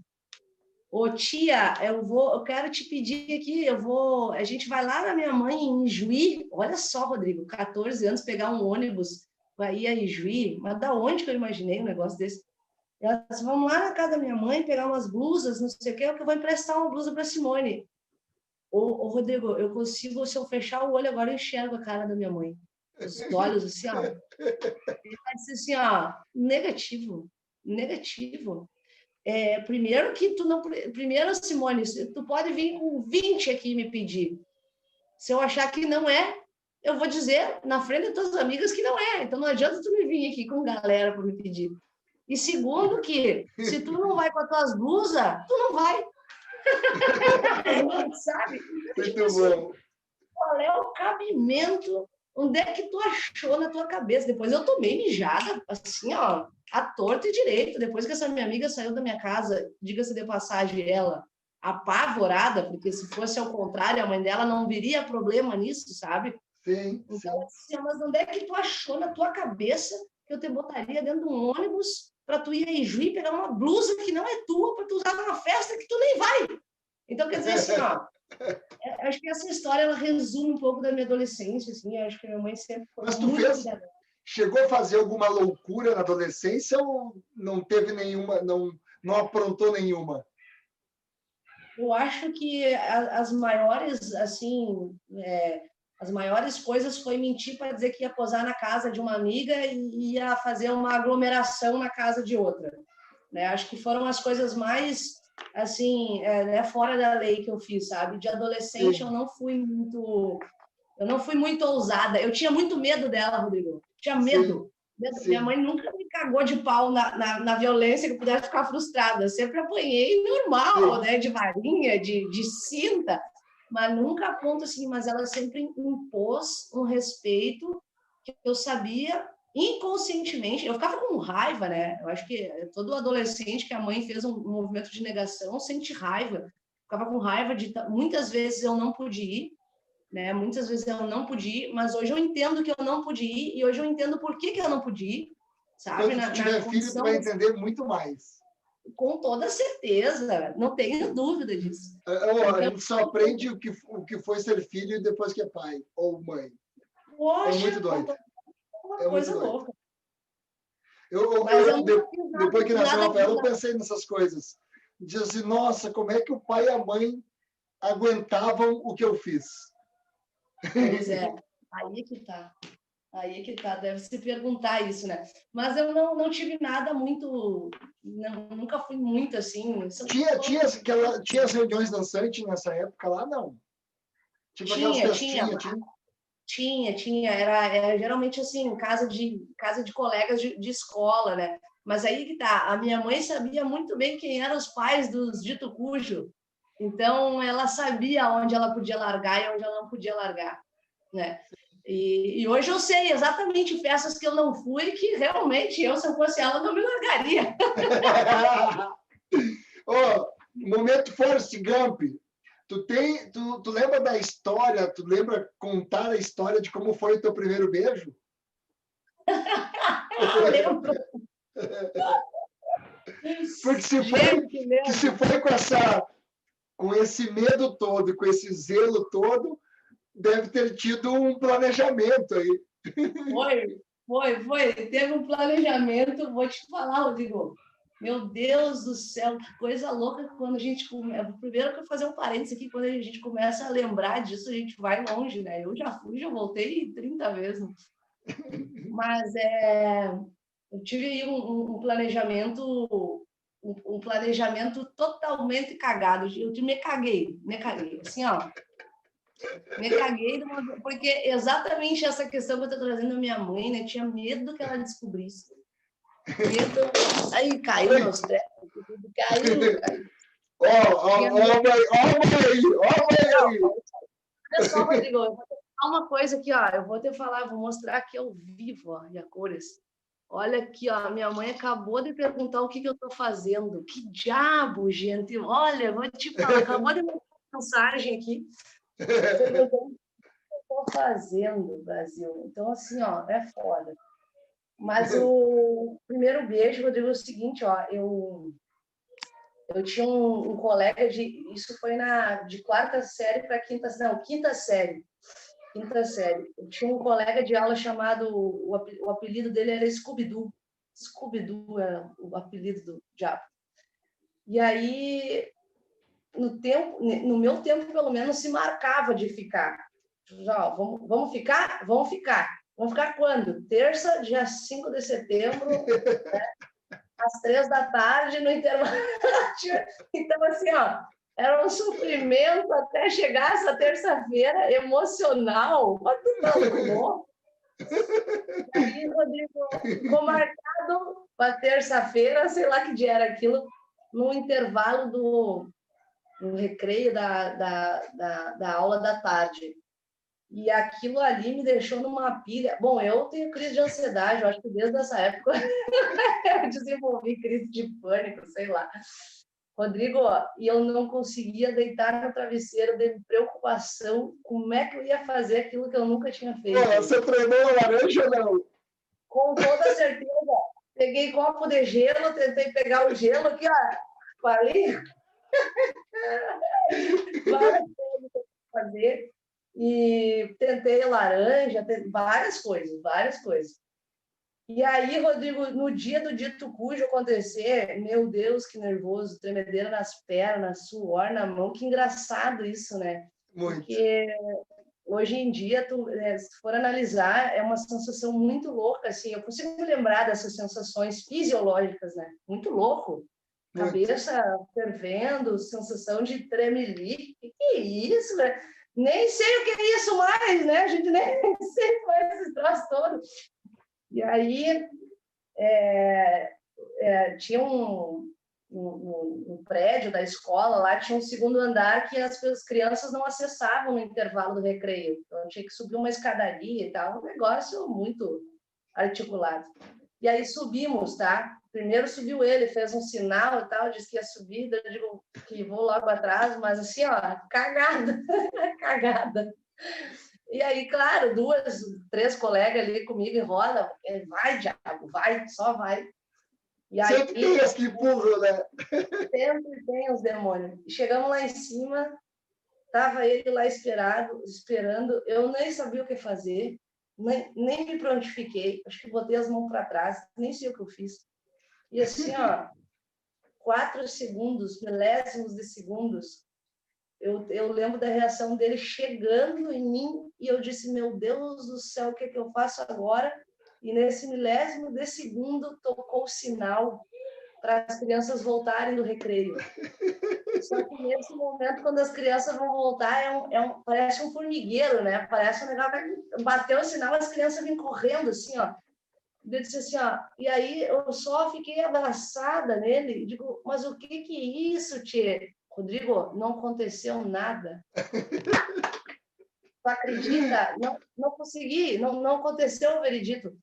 ô tia, eu quero te pedir aqui, a gente vai lá na minha mãe em Ijuí, olha só, Rodrigo, 14 anos, pegar um ônibus para ir a Ijuí, mas da onde que eu imaginei um negócio desse? Elas vão lá na casa da minha mãe pegar umas blusas, não sei o que, eu vou emprestar uma blusa para Simone. Ô, Rodrigo, eu consigo, se eu fechar o olho agora, eu enxergo a cara da minha mãe. Os olhos assim, ó. Ele vai dizer assim, ó, negativo. Primeiro que tu não... Primeiro, Simone, tu pode vir com 20 aqui me pedir. Se eu achar que não é, eu vou dizer na frente das tuas amigas que não é. Então não adianta tu me vir aqui com galera para me pedir. E segundo que, se tu não vai com as tuas blusas, tu não vai. Sabe? Muito bom. Qual é o cabimento Onde é que tu achou na tua cabeça? Depois eu tomei mijada, assim, ó, à torta e direito. Depois que essa minha amiga saiu da minha casa, diga-se de passagem, ela apavorada, porque se fosse ao contrário, a mãe dela não viria problema nisso, sabe? Sim, Então, sim. assim, mas onde é que tu achou na tua cabeça que eu te botaria dentro de um ônibus para tu ir em Juí pegar uma blusa que não é tua para tu usar numa festa que tu nem vai? Então, quer dizer assim, ó, acho que essa história ela resume um pouco da minha adolescência, assim, acho que minha mãe sempre foi Mas tu muito fez, cuidadosa. chegou a fazer alguma loucura na adolescência ou não teve nenhuma, não aprontou nenhuma? Eu acho que as maiores, assim, as maiores coisas foi mentir para dizer que ia posar na casa de uma amiga e ia fazer uma aglomeração na casa de outra, né? Acho que foram as coisas mais, assim, né, fora da lei que eu fiz, sabe? De adolescente Sim, eu não fui muito ousada. Eu tinha muito medo dela, Rodrigo. Tinha sim, medo. Minha sim, mãe nunca me cagou de pau na violência que eu pudesse ficar frustrada. Eu sempre apanhei normal, sim. né? De varinha, de cinta, mas nunca a ponto assim. Mas ela sempre impôs um respeito que eu sabia inconscientemente. Eu ficava com raiva, né? Eu acho que todo adolescente que a mãe fez um movimento de negação sente raiva. Ficava com raiva de muitas vezes eu não pude ir, né? Muitas vezes eu não pude ir, mas hoje eu entendo que eu não pude ir e hoje eu entendo por que eu não pude ir, sabe? Quando tu Na tiver filho, tu condição, vai entender muito mais. com toda certeza, não tenho dúvida disso. A Então, gente só aprende o que foi ser filho depois que é pai ou mãe. É muito poxa, doido. uma É muito coisa doido. louca. Eu, Mas eu eu, nunca fiz depois que nasceu o nada, Rafael, eu pensei nessas coisas. Diz assim, nossa, como é que o pai e a mãe aguentavam o que eu fiz? pois é, aí que tá. Aí que tá, deve se perguntar isso, né? Mas eu não tive nada muito, nunca fui muito assim. Tinha as reuniões dançantes nessa época lá? Não. Tipo aquelas Tinha, tinha, festinhas, tinha. tinha, era geralmente assim, casa de colegas de escola, né? Mas aí que tá, a minha mãe sabia muito bem quem eram os pais dos dito cujo, então ela sabia onde ela podia largar e onde ela não podia largar, né? E hoje eu sei exatamente festas que eu não fui, que realmente eu, se eu fosse ela, não me largaria. Oh, momento Forrest Gump. Tu lembra da história? Tu lembra contar a história de como foi o teu primeiro beijo? Lembro. Porque Gente, se lembro. foi com esse medo todo, com esse zelo todo, deve ter tido um planejamento aí. Foi. Teve um planejamento, vou te falar, Rodrigo. Meu Deus do céu, que coisa louca quando a gente começa. Primeiro que eu vou fazer um parênteses aqui, quando a gente começa a lembrar disso, a gente vai longe, né? Eu já fui, já voltei 30 vezes. Mas eu tive aí um planejamento totalmente cagado. Eu me caguei. Assim, ó, me caguei, porque exatamente essa questão que eu estou trazendo à minha mãe, né? Tinha medo que ela descobrisse. Medo. Aí caiu meus trecos, caiu. Ó, Tinha medo. mãe, ó, mãe Não, aí. olha só, Rodrigo, eu vou te falar uma coisa aqui, ó. Eu vou te falar, vou mostrar aqui ao vivo, ó, e a cores. Olha aqui, ó. Minha mãe acabou de perguntar o que eu estou fazendo. Que diabo, gente? Olha, vou te falar, acabou de mandar uma mensagem aqui, perguntando estou fazendo, Brasil. Então, assim, ó, é foda. Mas o primeiro beijo, Rodrigo, é o seguinte, ó, eu tinha um colega isso foi de quarta série para quinta, não, quinta série. Eu tinha um colega de aula chamado, o apelido dele era Scooby-Doo. Scooby-Doo era o apelido do diabo. E aí, no meu tempo, pelo menos, se marcava de ficar. Já, vamos ficar? Vamos ficar. Vamos ficar quando? Terça, dia 5 de setembro, né? Às 3 da tarde, no intervalo. Então, assim, ó, era um sofrimento até chegar essa terça-feira emocional. Mas tu tá louco? E aí, Rodrigo, ficou marcado para terça-feira, sei lá que dia era aquilo, no intervalo no recreio da aula da tarde. E aquilo ali me deixou numa pilha. Bom, eu tenho crise de ansiedade, eu acho que desde essa época eu desenvolvi crise de pânico, sei lá. Rodrigo, e eu não conseguia deitar no travesseiro de preocupação como é que eu ia fazer aquilo que eu nunca tinha feito. Você treinou a laranja ou não? Com toda certeza. Peguei copo de gelo, tentei pegar o gelo aqui, ó. Falei. Várias coisas que eu fazer. E tentei laranja, várias coisas, várias coisas. E aí, Rodrigo, no dia do dito cujo acontecer, meu Deus, que nervoso, tremedeira nas pernas, suor na mão, que engraçado isso, né? Muito. Porque hoje em dia, se for analisar, é uma sensação muito louca, assim, eu consigo me lembrar dessas sensações fisiológicas, né? Muito louco. Muito. Cabeça fervendo, sensação de tremelique, que é isso, né? Nem sei o que é isso mais, né? A gente nem sei mais esse troço todo. E aí, tinha um prédio da escola, lá tinha um segundo andar que as crianças não acessavam no intervalo do recreio. Então, tinha que subir uma escadaria e tal, um negócio muito articulado. E aí subimos, tá? Primeiro subiu ele, fez um sinal e tal, disse que ia subir, eu digo que vou logo atrás, mas assim, ó, cagada, cagada. E aí, claro, 2, 3 colegas ali comigo em roda, vai, Diabo, vai, só vai. E aí, sempre tem as que empurram, né? Sempre tem os demônios. Chegamos lá em cima, tava ele lá esperando, eu nem sabia o que fazer, nem me prontifiquei, acho que botei as mãos para trás, nem sei o que eu fiz. E assim, ó, 4 segundos, milésimos de segundos, eu lembro da reação dele chegando em mim e eu disse, meu Deus do céu, o que eu faço agora? E nesse milésimo de segundo tocou o sinal para as crianças voltarem do recreio. Só que nesse momento, quando as crianças vão voltar, parece um formigueiro, né? Parece um negócio que bateu o sinal, as crianças vêm correndo, assim, ó. Eu disse assim, ó, e aí eu só fiquei abraçada nele, e digo, mas o que é isso, tchê? Rodrigo, não aconteceu nada. Tu acredita? Não consegui, não aconteceu o veredito.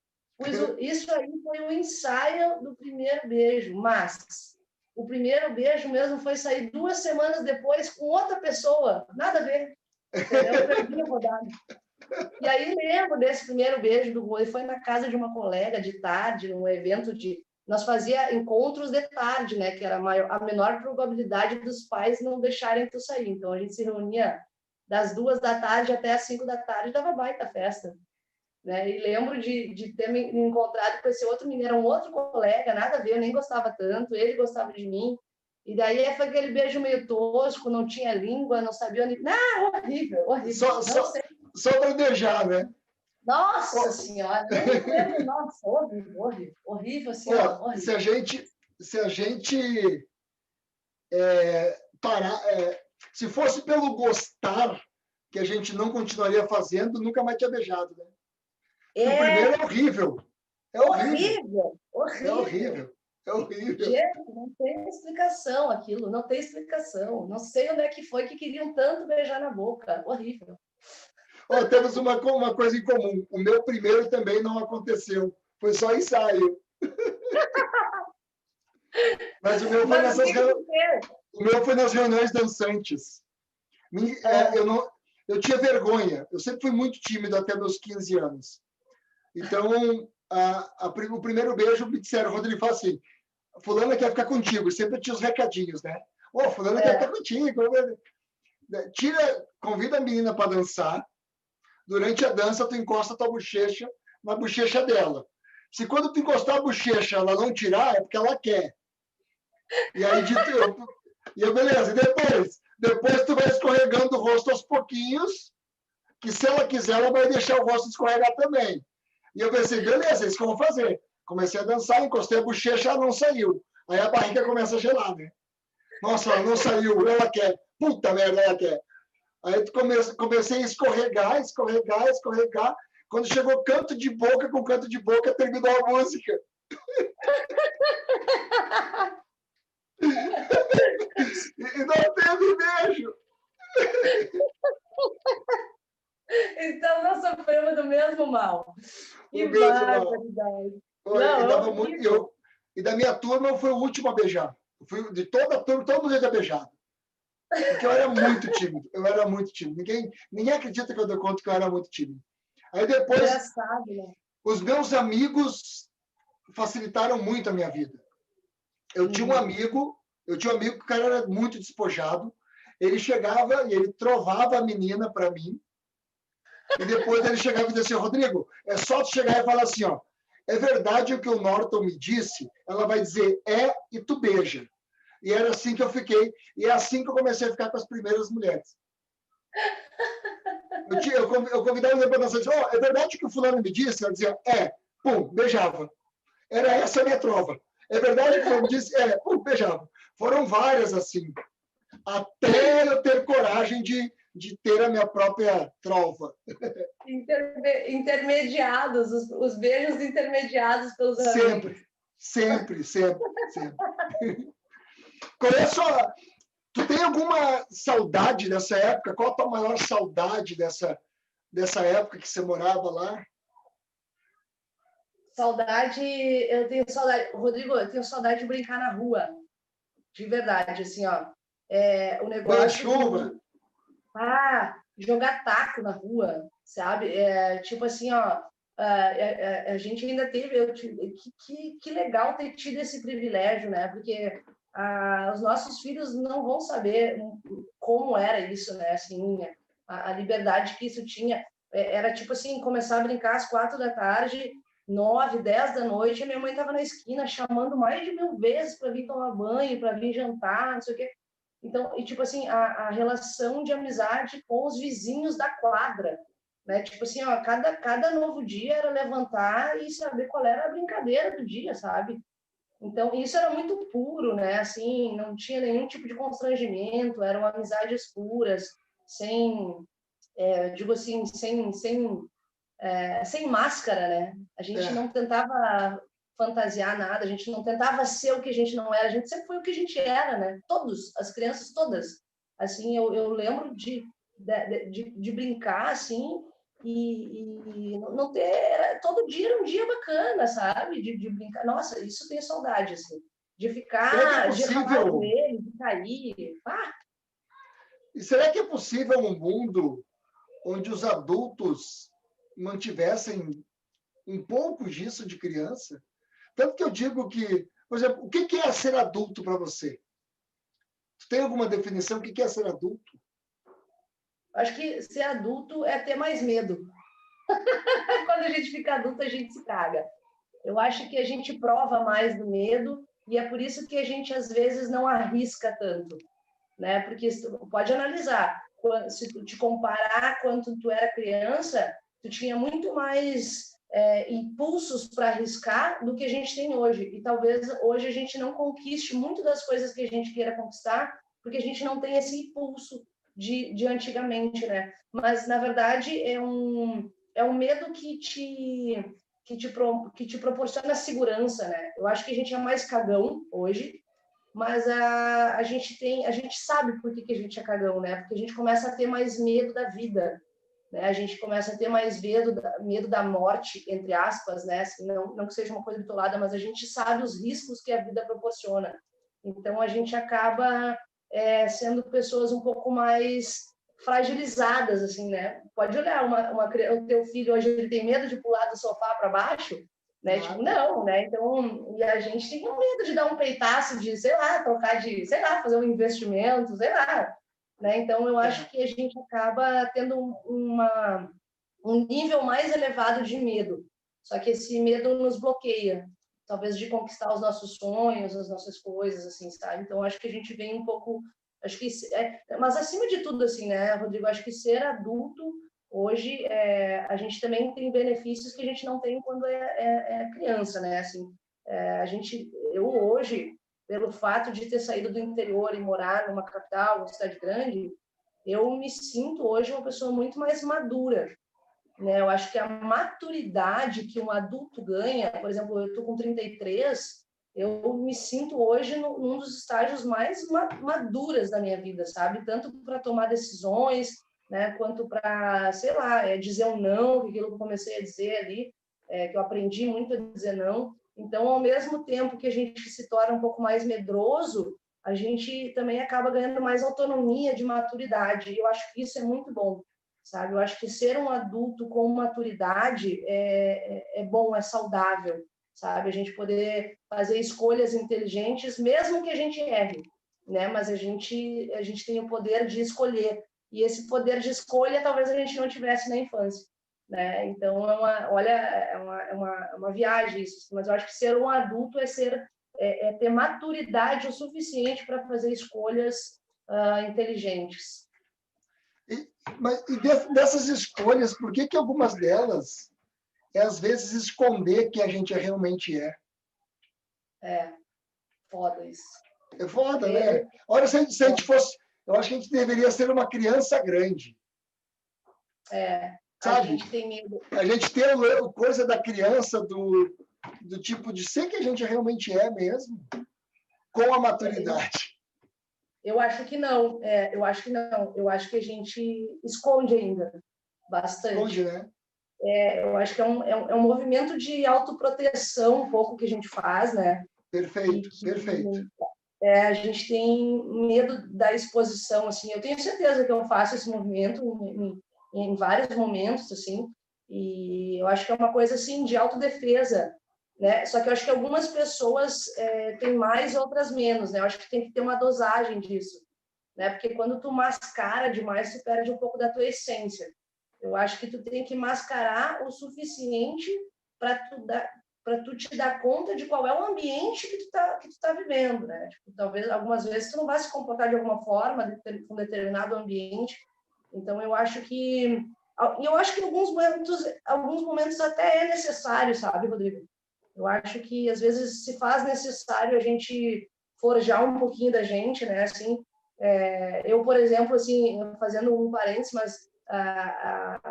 Isso aí foi o ensaio do primeiro beijo, mas o primeiro beijo mesmo foi sair 2 semanas depois com outra pessoa, nada a ver, entendeu? Eu perdi a rodada. E aí lembro desse primeiro beijo do Rui, foi na casa de uma colega de tarde, num evento de... Nós fazia encontros de tarde, né? Que era a menor probabilidade dos pais não deixarem tu sair. Então a gente se reunia das 2 da tarde até as 5 da tarde, dava baita festa. Né? E lembro de ter me encontrado com esse outro menino, era um outro colega, nada a ver, eu nem gostava tanto, ele gostava de mim. E daí foi aquele beijo meio tosco, não tinha língua, não sabia onde... Não, horrível, horrível. Só para beijar, né? Nossa Senhora, nem lembro, nossa, horrível, horrível, horrível, assim, horrível. Se a gente parar, se fosse pelo gostar, que a gente não continuaria fazendo, nunca mais tinha beijado, né? O primeiro é horrível. É horrível. Horrível. É horrível. É horrível. Gente, não tem explicação aquilo, não tem explicação. Não sei onde é que foi que queriam tanto beijar na boca. Horrível. Temos uma coisa em comum. O meu primeiro também não aconteceu. Foi só ensaio. Mas o meu foi nas reuniões dançantes. Eu tinha vergonha. Eu sempre fui muito tímido até meus 15 anos. Então, o primeiro beijo me disseram, Rodrigo, fala assim, fulana quer ficar contigo. Sempre tinha os recadinhos, né? Fulana quer ficar contigo. Convida a menina para dançar. Durante a dança, tu encosta a tua bochecha na bochecha dela. Se quando tu encostar a bochecha ela não tirar, é porque ela quer. E aí, beleza. Depois tu vai escorregando o rosto aos pouquinhos, que se ela quiser, ela vai deixar o rosto escorregar também. E eu pensei, beleza, é isso que eu vou fazer. Comecei a dançar, encostei a bochecha, ela não saiu. Aí a barriga começa a gelar, né? Nossa, ela não saiu, ela quer. Puta merda, ela quer. Aí comecei a escorregar. Quando chegou canto de boca com canto de boca, terminou a música. E não teve beijo. Então, mesmo mal. Que O mesmo mal. barbaridade. E dava Não, muito, e da minha turma eu fui o último a beijar. Eu fui de toda a turma, todo mundo já tinha beijado. Porque eu era muito tímido. Eu era muito tímido. Ninguém acredita que eu dou conta que eu era muito tímido. Aí depois, engraçado, né? os meus amigos facilitaram muito a minha vida. Eu tinha um amigo que o cara era muito despojado. Ele chegava e ele trovava a menina para mim. E depois ele chegava e dizia assim, Rodrigo, é só tu chegar e falar assim, ó, é verdade o que o Norton me disse? Ela vai dizer é e tu beija. E era assim que eu fiquei. E é assim que eu comecei a ficar com as primeiras mulheres. Eu convidava ele para dançar e dizia, oh, é verdade o que o fulano me disse? Ela dizia, é. Pum, beijava. Era essa a minha trova. É verdade o que o fulano me disse? É. Pum, beijava. Foram várias assim. Até eu ter coragem de ter a minha própria trova. Intermediados, os beijos intermediados pelos amigos. Sempre. Qual é a sua... Tu tem alguma saudade dessa época? Qual a tua maior saudade dessa época que você morava lá? Eu tenho saudade, Rodrigo, eu tenho saudade de brincar na rua, de verdade, assim, ó. O negócio chuva. Jogar taco na rua, sabe? Tipo assim, ó, a gente ainda teve, que legal ter tido esse privilégio, né? Porque os nossos filhos não vão saber como era isso, né? Assim, a liberdade que isso tinha. Era tipo assim, começar a brincar às 4 da tarde, 9, 10 da noite, e minha mãe estava na esquina chamando mais de 1000 vezes para vir tomar banho, para vir jantar, não sei o quê. Então, e tipo assim, a relação de amizade com os vizinhos da quadra, né? Tipo assim, ó, cada novo dia era levantar e saber qual era a brincadeira do dia, sabe? Então, isso era muito puro, né? Assim, não tinha nenhum tipo de constrangimento, eram amizades puras, digo assim, sem máscara, né? A gente não tentava fantasiar nada, a gente não tentava ser o que a gente não era, a gente sempre foi o que a gente era, né? Todos, as crianças todas. Assim, eu lembro de brincar, assim, e não ter... Todo dia era um dia bacana, sabe? De brincar. Nossa, isso eu tenho saudade, assim. De ficar, de ralar o joelho, de cair. E será que é possível um mundo onde os adultos mantivessem um pouco disso de criança? Tanto que eu digo que, por exemplo, o que é ser adulto para você? Tu tem alguma definição? O que é ser adulto? Acho que ser adulto é ter mais medo. Quando a gente fica adulto, a gente se caga. Eu acho que a gente prova mais do medo e é por isso que a gente, às vezes, não arrisca tanto, né? Porque tu pode analisar, se tu te comparar quando tu era criança, tu tinha muito mais impulsos para arriscar do que a gente tem hoje. E talvez hoje a gente não conquiste muito das coisas que a gente queira conquistar, porque a gente não tem esse impulso de antigamente, né? Mas, na verdade, é um medo que te proporciona segurança, né? Eu acho que a gente é mais cagão hoje, mas a gente sabe por que a gente é cagão, né? Porque a gente começa a ter mais medo da vida, né? A gente começa a ter mais medo da morte, entre aspas, né? Assim, não que seja uma coisa bitolada, mas a gente sabe os riscos que a vida proporciona. Então a gente acaba sendo pessoas um pouco mais fragilizadas, assim, né? Pode olhar o teu filho hoje, ele tem medo de pular do sofá para baixo, né? Tipo, não, né? Então, e a gente tem medo de dar um peitaço, de, sei lá, sei lá, fazer um investimento, sei lá, né? Então, eu acho que a gente acaba tendo um nível mais elevado de medo. Só que esse medo nos bloqueia, talvez de conquistar os nossos sonhos, as nossas coisas, assim, sabe? Então, acho que a gente vem um pouco... Acho que... mas, acima de tudo, assim, né, Rodrigo? Acho que ser adulto hoje, a gente também tem benefícios que a gente não tem quando é criança, né? Assim, eu hoje, pelo fato de ter saído do interior e morar numa capital, uma cidade grande, eu me sinto hoje uma pessoa muito mais madura, né? Eu acho que a maturidade que um adulto ganha, por exemplo, eu estou com 33, eu me sinto hoje num dos estágios mais maduras da minha vida, sabe? Tanto para tomar decisões, né, quanto para, sei lá, dizer um não, aquilo que eu comecei a dizer ali, que eu aprendi muito a dizer não. Então, ao mesmo tempo que a gente se torna um pouco mais medroso, a gente também acaba ganhando mais autonomia de maturidade. E eu acho que isso é muito bom, sabe? Eu acho que ser um adulto com maturidade é bom, é saudável, sabe? A gente poder fazer escolhas inteligentes, mesmo que a gente erre, né? Mas a gente tem o poder de escolher. E esse poder de escolha talvez a gente não tivesse na infância, né? Então, olha, uma viagem isso, mas eu acho que ser um adulto é ter maturidade o suficiente para fazer escolhas inteligentes. Mas dessas escolhas, por que algumas delas às vezes esconder quem a gente realmente é? Foda isso. É foda, né? Olha, se a gente fosse... Eu acho que a gente deveria ser uma criança grande. A gente tem medo. A gente tem a coisa da criança, do tipo de ser que a gente realmente é mesmo, com a maturidade. Eu acho que não. Eu acho que não. Eu acho que a gente esconde ainda bastante. Esconde, né? Eu acho que é um movimento de autoproteção um pouco que a gente faz, né? Perfeito, perfeito. A gente tem medo da exposição, assim. Eu tenho certeza que eu faço esse movimento em vários momentos, assim, e eu acho que é uma coisa, assim, de autodefesa, né? Só que eu acho que algumas pessoas têm mais, outras menos, né? Eu acho que tem que ter uma dosagem disso, né? Porque quando tu mascara demais, tu perde um pouco da tua essência. Eu acho que tu tem que mascarar o suficiente para tu te dar conta de qual é o ambiente que tu tá vivendo, né? Tipo, talvez algumas vezes tu não vai se comportar de alguma forma com um determinado ambiente. Então eu acho que em alguns momentos até é necessário, sabe, Rodrigo? Eu acho que às vezes se faz necessário a gente forjar um pouquinho da gente, né? Assim, eu, por exemplo, assim, fazendo um parênteses, mas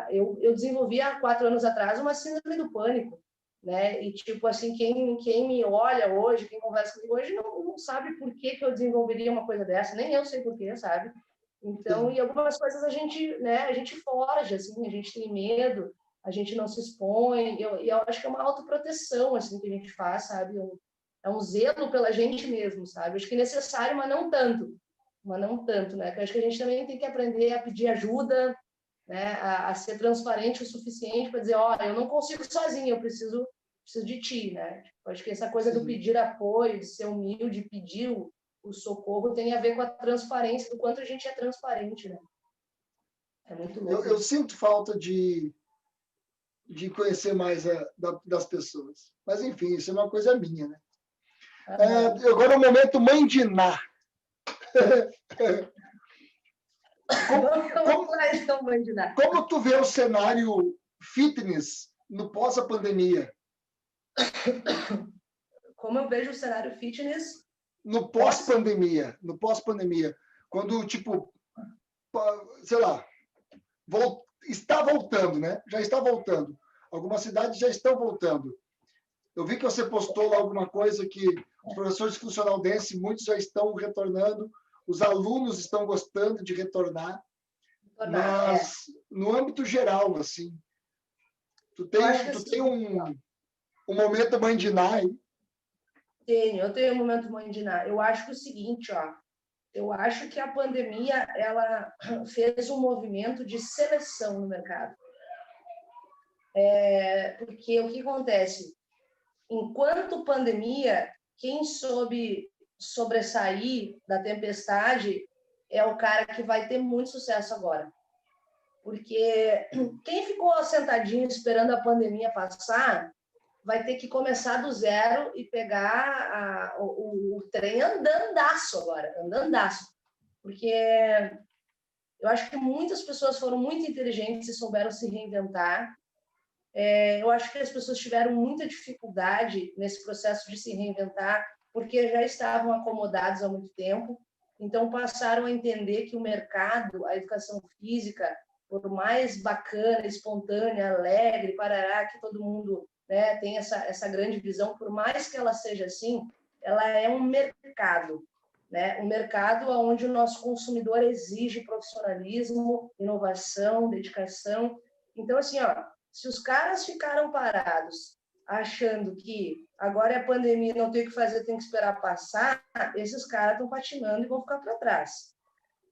eu desenvolvi há 4 anos atrás uma síndrome do pânico, né? E tipo assim, quem me olha hoje, quem conversa comigo hoje, não sabe por que eu desenvolveria uma coisa dessa, nem eu sei por quê, sabe? Então, e algumas coisas a gente, né, a gente foge, assim, a gente tem medo, a gente não se expõe, e eu acho que é uma autoproteção, assim, que a gente faz, sabe? É um zelo pela gente mesmo, sabe? Acho que é necessário, mas não tanto, né? Eu acho que a gente também tem que aprender a pedir ajuda, né? A ser transparente o suficiente para dizer, ó, eu não consigo sozinho, eu preciso de ti, né? Tipo, acho que essa coisa do pedir apoio, de ser humilde, pedir o socorro tem a ver com a transparência, do quanto a gente é transparente, né? É muito louco. Eu sinto falta de conhecer mais das pessoas. Mas, enfim, isso é uma coisa minha, né? Agora o momento Mãe de Ná. Como tu vê o cenário fitness no pós-pandemia? Como eu vejo o cenário fitness? No pós-pandemia. No pós-pandemia. Quando, tipo, sei lá, está voltando, né? Já está voltando. Algumas cidades já estão voltando. Eu vi que você postou lá alguma coisa que os professores de funcional dance, muitos já estão retornando, os alunos estão gostando de retornar, mas no âmbito geral, assim, tu tem um momento Mãe de Ná aí? Eu tenho um momento Mãe de Ná. Eu acho que é o seguinte, ó, eu acho que a pandemia, ela fez um movimento de seleção no mercado. Porque o que acontece? Enquanto pandemia, quem soube sobressair da tempestade é o cara que vai ter muito sucesso agora. Porque quem ficou sentadinho esperando a pandemia passar vai ter que começar do zero e pegar o trem andandaço agora, andandaço. Porque eu acho que muitas pessoas foram muito inteligentes e souberam se reinventar. Eu acho que as pessoas tiveram muita dificuldade nesse processo de se reinventar, porque já estavam acomodados há muito tempo, então passaram a entender que o mercado, a educação física, por mais bacana, espontânea, alegre, parará, que todo mundo, né, tem essa grande visão, por mais que ela seja assim, ela é um mercado. né? Um mercado onde o nosso consumidor exige profissionalismo, inovação, dedicação. Então, assim, ó, se os caras ficaram parados achando que agora é a pandemia, não tem o que fazer, tem que esperar passar, esses caras estão patinando e vão ficar para trás.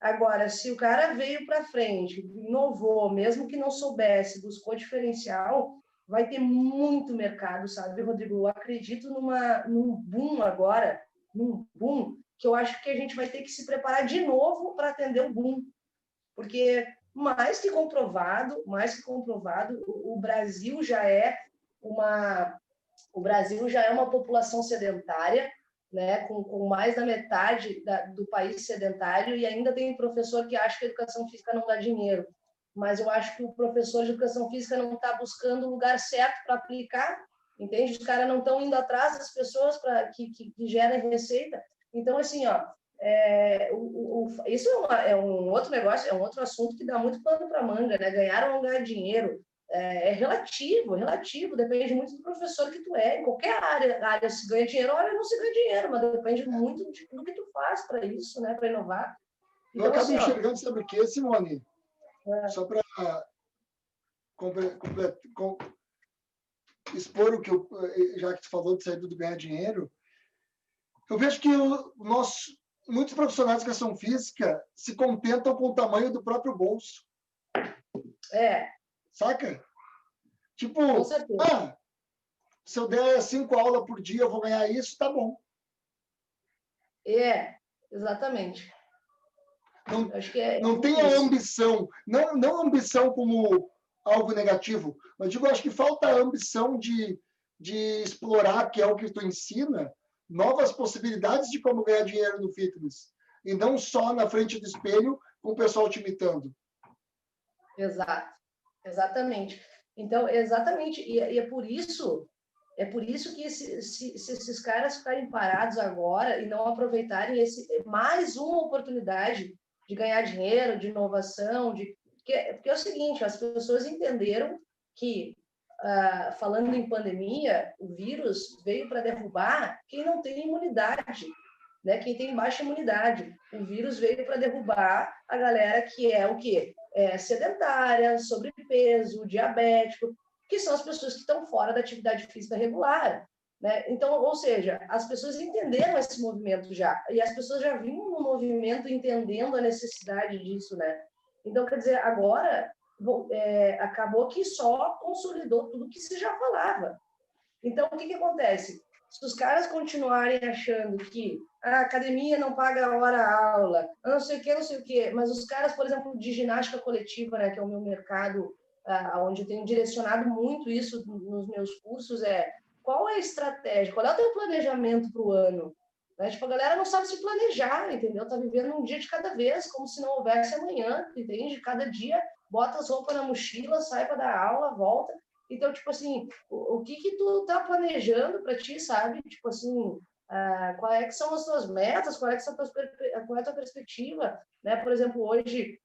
Agora, se o cara veio para frente, inovou, mesmo que não soubesse, buscou diferencial, vai ter muito mercado, sabe, Rodrigo? Eu acredito num boom agora, num boom, que eu acho que a gente vai ter que se preparar de novo para atender o boom. Porque, mais que comprovado, o Brasil já é uma população sedentária, né, com mais da metade do país sedentário, e ainda tem professor que acha que a educação física não dá dinheiro. Mas eu acho que o professor de educação física não está buscando o lugar certo para aplicar, entende? Os caras não estão indo atrás das pessoas que gerem receita. Então, assim, ó, isso é um outro negócio, é um outro assunto que dá muito pano para manga, né? Ganhar ou não ganhar dinheiro é relativo, depende muito do professor que tu é. Em qualquer área se ganha dinheiro, área não se ganha dinheiro, mas depende muito do que tu faz para isso, né? Para inovar. Então, eu acabo enxergando, sabe o que, Simone? Só para expor o que já que tu falou de sair do ganhar dinheiro, eu vejo que muitos profissionais de educação física se contentam com o tamanho do próprio bolso. Saca? Tipo, se eu der 5 aulas por dia, eu vou ganhar isso, tá bom. Exatamente. Acho que não tem a ambição, não ambição como algo negativo, mas digo, acho que falta a ambição de explorar, que é o que tu ensina, novas possibilidades de como ganhar dinheiro no fitness. E não só na frente do espelho, com o pessoal te imitando. Exatamente. Então, exatamente. E é por isso que se esses caras ficarem parados agora e não aproveitarem mais uma oportunidade de ganhar dinheiro, de inovação, porque é o seguinte, as pessoas entenderam que, falando em pandemia, o vírus veio para derrubar quem não tem imunidade, né? Quem tem baixa imunidade. O vírus veio para derrubar a galera que é o quê? Sedentária, sobrepeso, diabético, que são as pessoas que estão fora da atividade física regular, né? Então, ou seja, as pessoas entenderam esse movimento já, e as pessoas já vinham no movimento entendendo a necessidade disso, né? Então, quer dizer, agora acabou que só consolidou tudo que se já falava. Então, o que acontece? Se os caras continuarem achando que a academia não paga a hora-aula, não sei o quê, mas os caras, por exemplo, de ginástica coletiva, né, que é o meu mercado, onde eu tenho direcionado muito isso nos meus cursos, qual é a estratégia, qual é o teu planejamento para o ano? Né? Tipo, a galera não sabe se planejar, entendeu? Tá vivendo um dia de cada vez, como se não houvesse amanhã, entende? Cada dia, bota as roupas na mochila, sai para dar aula, volta. Então, tipo assim, o que tu tá planejando para ti, sabe? Tipo assim, qual é que são as tuas metas, qual é a tua perspectiva, né? Por exemplo, hoje,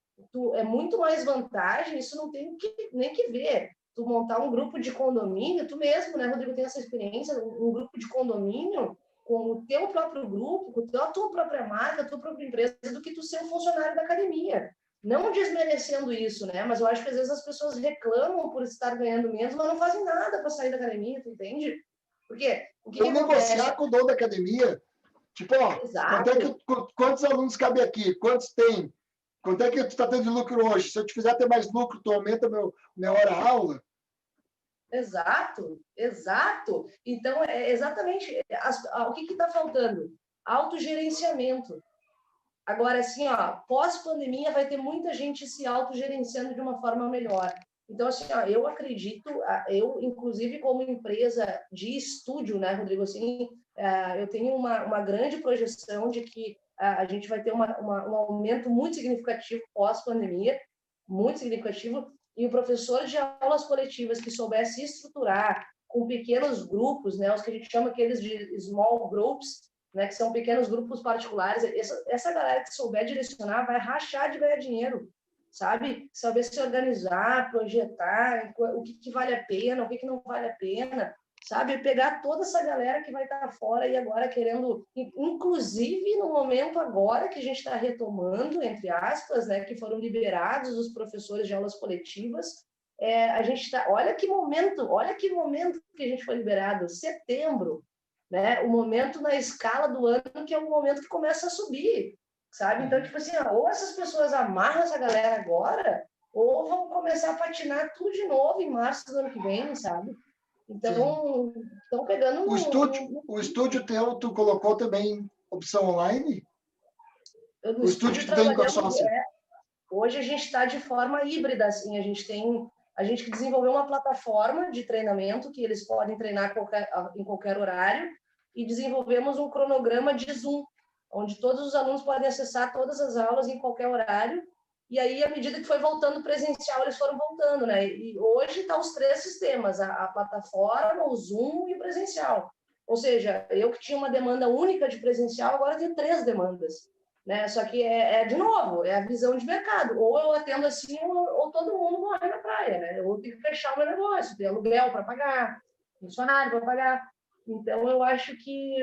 é muito mais vantagem, isso não tem nem que ver. Tu montar um grupo de condomínio, tu mesmo, né, Rodrigo, tem essa experiência, um grupo de condomínio com o teu próprio grupo, com a tua própria marca, a tua própria empresa, do que tu ser um funcionário da academia. Não desmerecendo isso, né? Mas eu acho que às vezes as pessoas reclamam por estar ganhando menos, mas não fazem nada para sair da academia, tu entende? Porque o que negociar com o dono da academia. Tipo, quantos alunos cabem aqui? Quantos tem? Quanto é que tu está tendo de lucro hoje? Se eu te fizer ter mais lucro, tu aumenta minha hora-aula? Exato. Então, exatamente o que está faltando? Autogerenciamento. Agora, assim, pós-pandemia vai ter muita gente se autogerenciando de uma forma melhor. Então, assim, eu acredito, eu, inclusive, como empresa de estúdio, né, Rodrigo, assim, eu tenho uma grande projeção de que a gente vai ter um aumento muito significativo pós-pandemia, muito significativo, e o professor de aulas coletivas que soubesse estruturar com pequenos grupos, né, os que a gente chama aqueles de small groups, né, que são pequenos grupos particulares, essa galera que souber direcionar vai rachar de ganhar dinheiro, sabe? Saber se organizar, projetar, o que vale a pena, o que não vale a pena, sabe? Pegar toda essa galera que vai estar fora e agora querendo, inclusive no momento agora que a gente está retomando, entre aspas, né, que foram liberados os professores de aulas coletivas, a gente está, olha que momento que a gente foi liberado, setembro, né? O momento na escala do ano que é o momento que começa a subir, sabe? Então, tipo assim, ou essas pessoas amarram essa galera agora, ou vão começar a patinar tudo de novo em março do ano que vem, sabe? Então, estão pegando o estúdio teu, tu colocou também opção online? No o estúdio que tu tem com a sócia? Hoje a gente está de forma híbrida, assim, a gente desenvolveu uma plataforma de treinamento que eles podem treinar em qualquer horário e desenvolvemos um cronograma de Zoom, onde todos os alunos podem acessar todas as aulas em qualquer horário. E aí, à medida que foi voltando presencial, eles foram voltando, né? E hoje estão os 3 sistemas, a plataforma, o Zoom e o presencial. Ou seja, eu que tinha uma demanda única de presencial, agora tenho 3 demandas, né? Só que de novo, é a visão de mercado. Ou eu atendo assim, ou todo mundo morre na praia, né? Eu tenho que fechar o meu negócio, tem aluguel para pagar, funcionário para pagar. Então, eu acho que...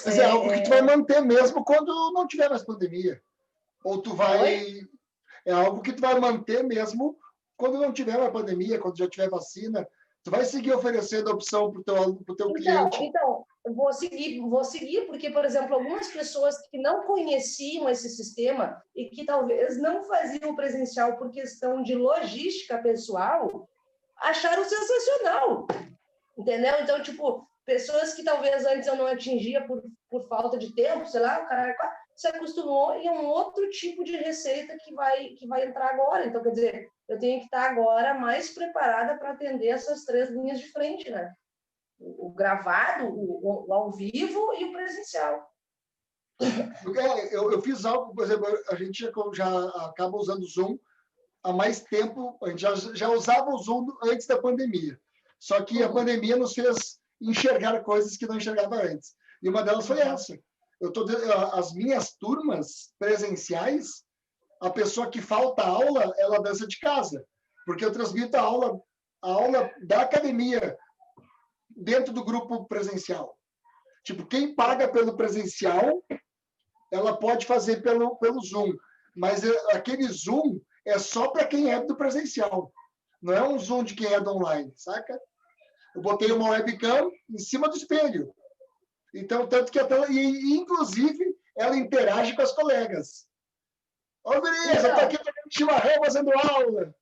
Mas é algo que tu vai manter mesmo quando não tiver mais pandemia. Ou tu vai... Oi? É algo que tu vai manter mesmo quando não tiver mais pandemia, quando já tiver vacina. Tu vai seguir oferecendo a opção para o teu cliente. Então, vou seguir, porque, por exemplo, algumas pessoas que não conheciam esse sistema e que talvez não faziam presencial por questão de logística pessoal, acharam sensacional, entendeu? Então, tipo, pessoas que talvez antes eu não atingia por falta de tempo, sei lá, o cara se acostumou e é um outro tipo de receita que vai entrar agora. Então, quer dizer, eu tenho que estar agora mais preparada para atender essas 3 linhas de frente, né? O gravado, o ao vivo e o presencial. Eu fiz algo, por exemplo, a gente já acaba usando o Zoom há mais tempo, a gente já usava o Zoom antes da pandemia. Só que a pandemia nos fez enxergar coisas que não enxergava antes. E uma delas foi essa. As minhas turmas presenciais, a pessoa que falta aula, ela dança de casa. Porque eu transmito a aula da academia dentro do grupo presencial. Tipo, quem paga pelo presencial, ela pode fazer pelo Zoom. Mas aquele Zoom é só para quem é do presencial. Não é um Zoom de quem é do online, saca? Eu botei uma webcam em cima do espelho. Então, tanto que inclusive, ela interage com as colegas. Ô, beleza, eu tô aqui tomando chimarrão fazendo aula.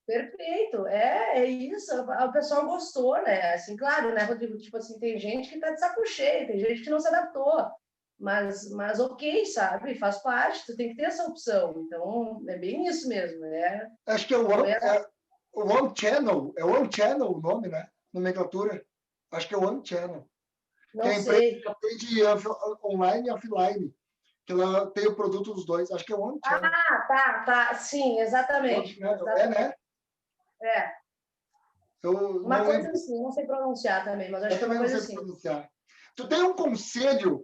Perfeito, é isso. O pessoal gostou, né? Assim, claro, né, Rodrigo? Tipo assim, tem gente que tá de saco cheio, tem gente que não se adaptou. Mas ok, sabe? Faz parte, tu tem que ter essa opção. Então, é bem isso mesmo, né? Acho que é o One Channel. É One Channel o nome, né? Nomenclatura. Acho que é One Channel. Não que é a sei. empresa que atende online e offline. Que ela tem o produto dos dois. Acho que é One Channel. Tá. Sim, exatamente. É, né? É. Uma coisa assim, não sei pronunciar também, mas acho que é uma coisa assim. Pronunciar. Tu tem um conselho,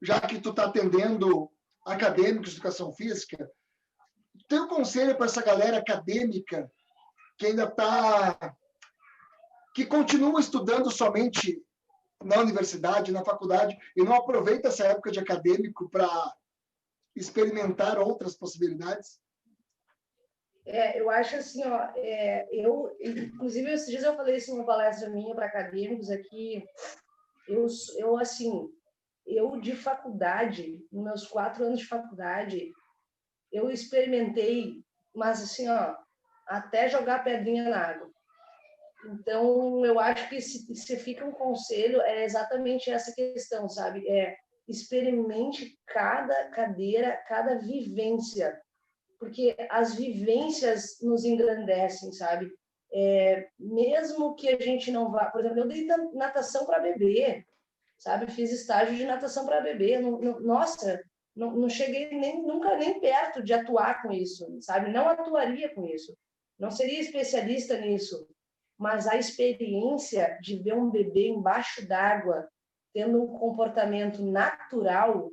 já que tu está atendendo acadêmicos de educação física, tem um conselho para essa galera acadêmica que ainda está... que continua estudando somente na universidade, na faculdade, e não aproveita essa época de acadêmico para experimentar outras possibilidades? Eu acho assim, ó, inclusive esses dias eu falei isso numa palestra minha para acadêmicos aqui, eu de faculdade, nos meus 4 anos de faculdade, eu experimentei, mas assim, ó, até jogar pedrinha na água. Então, eu acho que se fica um conselho, é exatamente essa questão, sabe? Experimente cada cadeira, cada vivência, porque as vivências nos engrandecem, sabe? Mesmo que a gente não vá... Por exemplo, eu dei natação para bebê, sabe? Fiz estágio de natação para bebê. Nossa, não cheguei nunca nem perto de atuar com isso, sabe? Não atuaria com isso. Não seria especialista nisso. Mas a experiência de ver um bebê embaixo d'água tendo um comportamento natural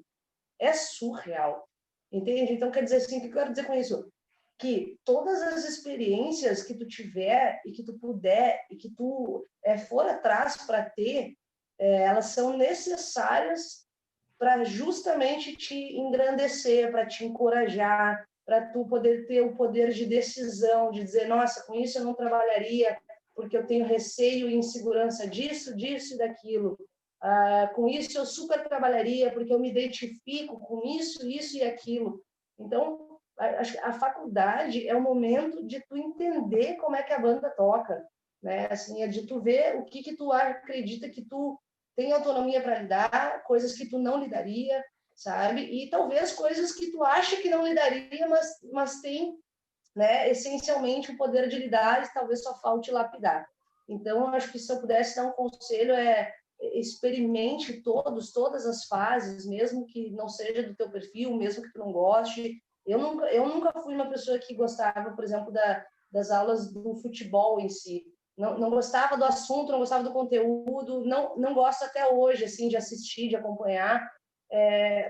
é surreal. Entende? Então, quer dizer assim, o que eu quero dizer com isso? que todas as experiências que tu tiver e que tu puder e que tu for atrás para ter, elas são necessárias para justamente te engrandecer, para te encorajar, para tu poder ter o poder de decisão, de dizer, nossa, com isso eu não trabalharia, porque eu tenho receio e insegurança disso, disso e daquilo. Com isso eu super trabalharia, porque eu me identifico com isso, isso e aquilo. Então, a faculdade é o momento de tu entender como é que a banda toca, né? Assim, é de tu ver o que tu acredita que tu tem autonomia para lidar, coisas que tu não lidaria, sabe? E talvez coisas que tu acha que não lidaria, mas tem, né, essencialmente o poder de lidar e talvez só falte lapidar. Então, eu acho que se eu pudesse dar um conselho experimente todas as fases, mesmo que não seja do teu perfil, mesmo que tu não goste. Eu nunca fui uma pessoa que gostava, por exemplo, das aulas do futebol em si. Não gostava do assunto, não gostava do conteúdo, não gosto até hoje, assim, de assistir, de acompanhar.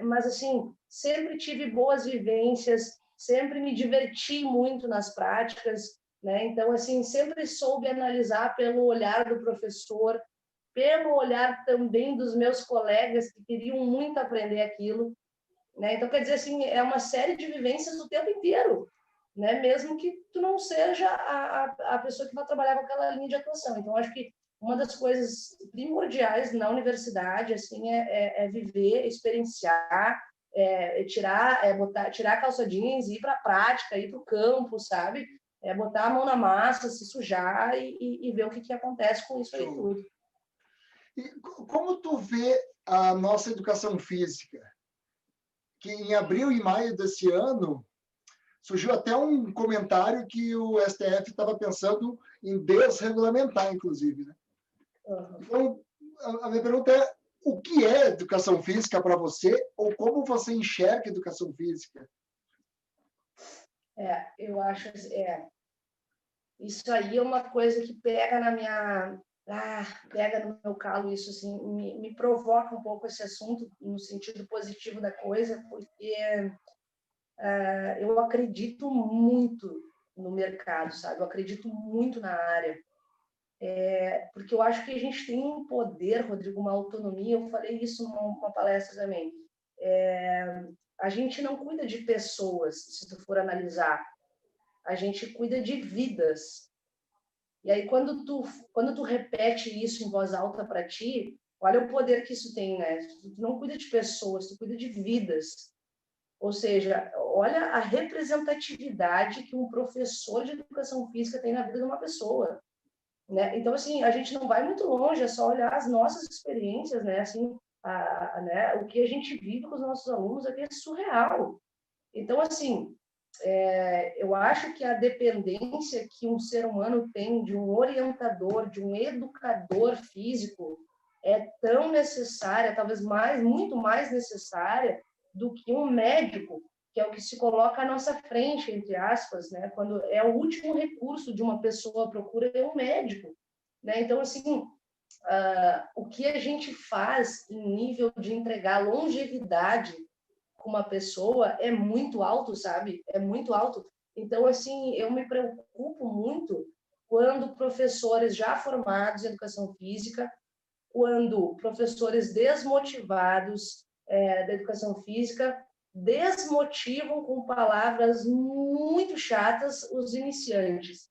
Mas, assim, sempre tive boas vivências, sempre me diverti muito nas práticas, né? Então, assim, sempre soube analisar pelo olhar do professor, pelo olhar também dos meus colegas que queriam muito aprender aquilo, né? Então, quer dizer, assim, é uma série de vivências o tempo inteiro, né? Mesmo que tu não seja a pessoa que vai trabalhar com aquela linha de atuação. Então, acho que uma das coisas primordiais na universidade, assim, é viver, experienciar, tirar a calça jeans, ir para a prática, ir para o campo, sabe? Botar a mão na massa, se sujar e ver o que acontece com isso aí tudo. E como tu vê a nossa educação física? Que em abril e maio desse ano surgiu até um comentário que o STF estava pensando em desregulamentar, inclusive, né? Então, a minha pergunta é: o que é educação física para você, ou como você enxerga educação física? Eu acho isso aí é uma coisa que pega na minha pega no meu calo, isso assim me provoca um pouco esse assunto no sentido positivo da coisa, porque eu acredito muito no mercado, sabe? Eu acredito muito na área. Porque eu acho que a gente tem um poder, Rodrigo, uma autonomia. Eu falei isso numa palestra também. A gente não cuida de pessoas, se tu for analisar. A gente cuida de vidas. E aí, quando tu repete isso em voz alta para ti, olha o poder que isso tem, né? Tu não cuida de pessoas, tu cuida de vidas. Ou seja, olha a representatividade que um professor de educação física tem na vida de uma pessoa, né? Então, assim, a gente não vai muito longe, é só olhar as nossas experiências, né? Assim, né? O que a gente vive com os nossos alunos aqui é surreal. Então, assim, eu acho que a dependência que um ser humano tem de um orientador, de um educador físico, é tão necessária, talvez muito mais necessária do que um médico, que é o que se coloca à nossa frente, entre aspas, né? Quando é o último recurso de uma pessoa à procura é um médico, né? Então, assim, o que a gente faz em nível de entregar longevidade com uma pessoa é muito alto, sabe? É muito alto. Então, assim, eu me preocupo muito quando professores já formados em educação física, quando professores desmotivados da educação física desmotivam com palavras muito chatas os iniciantes.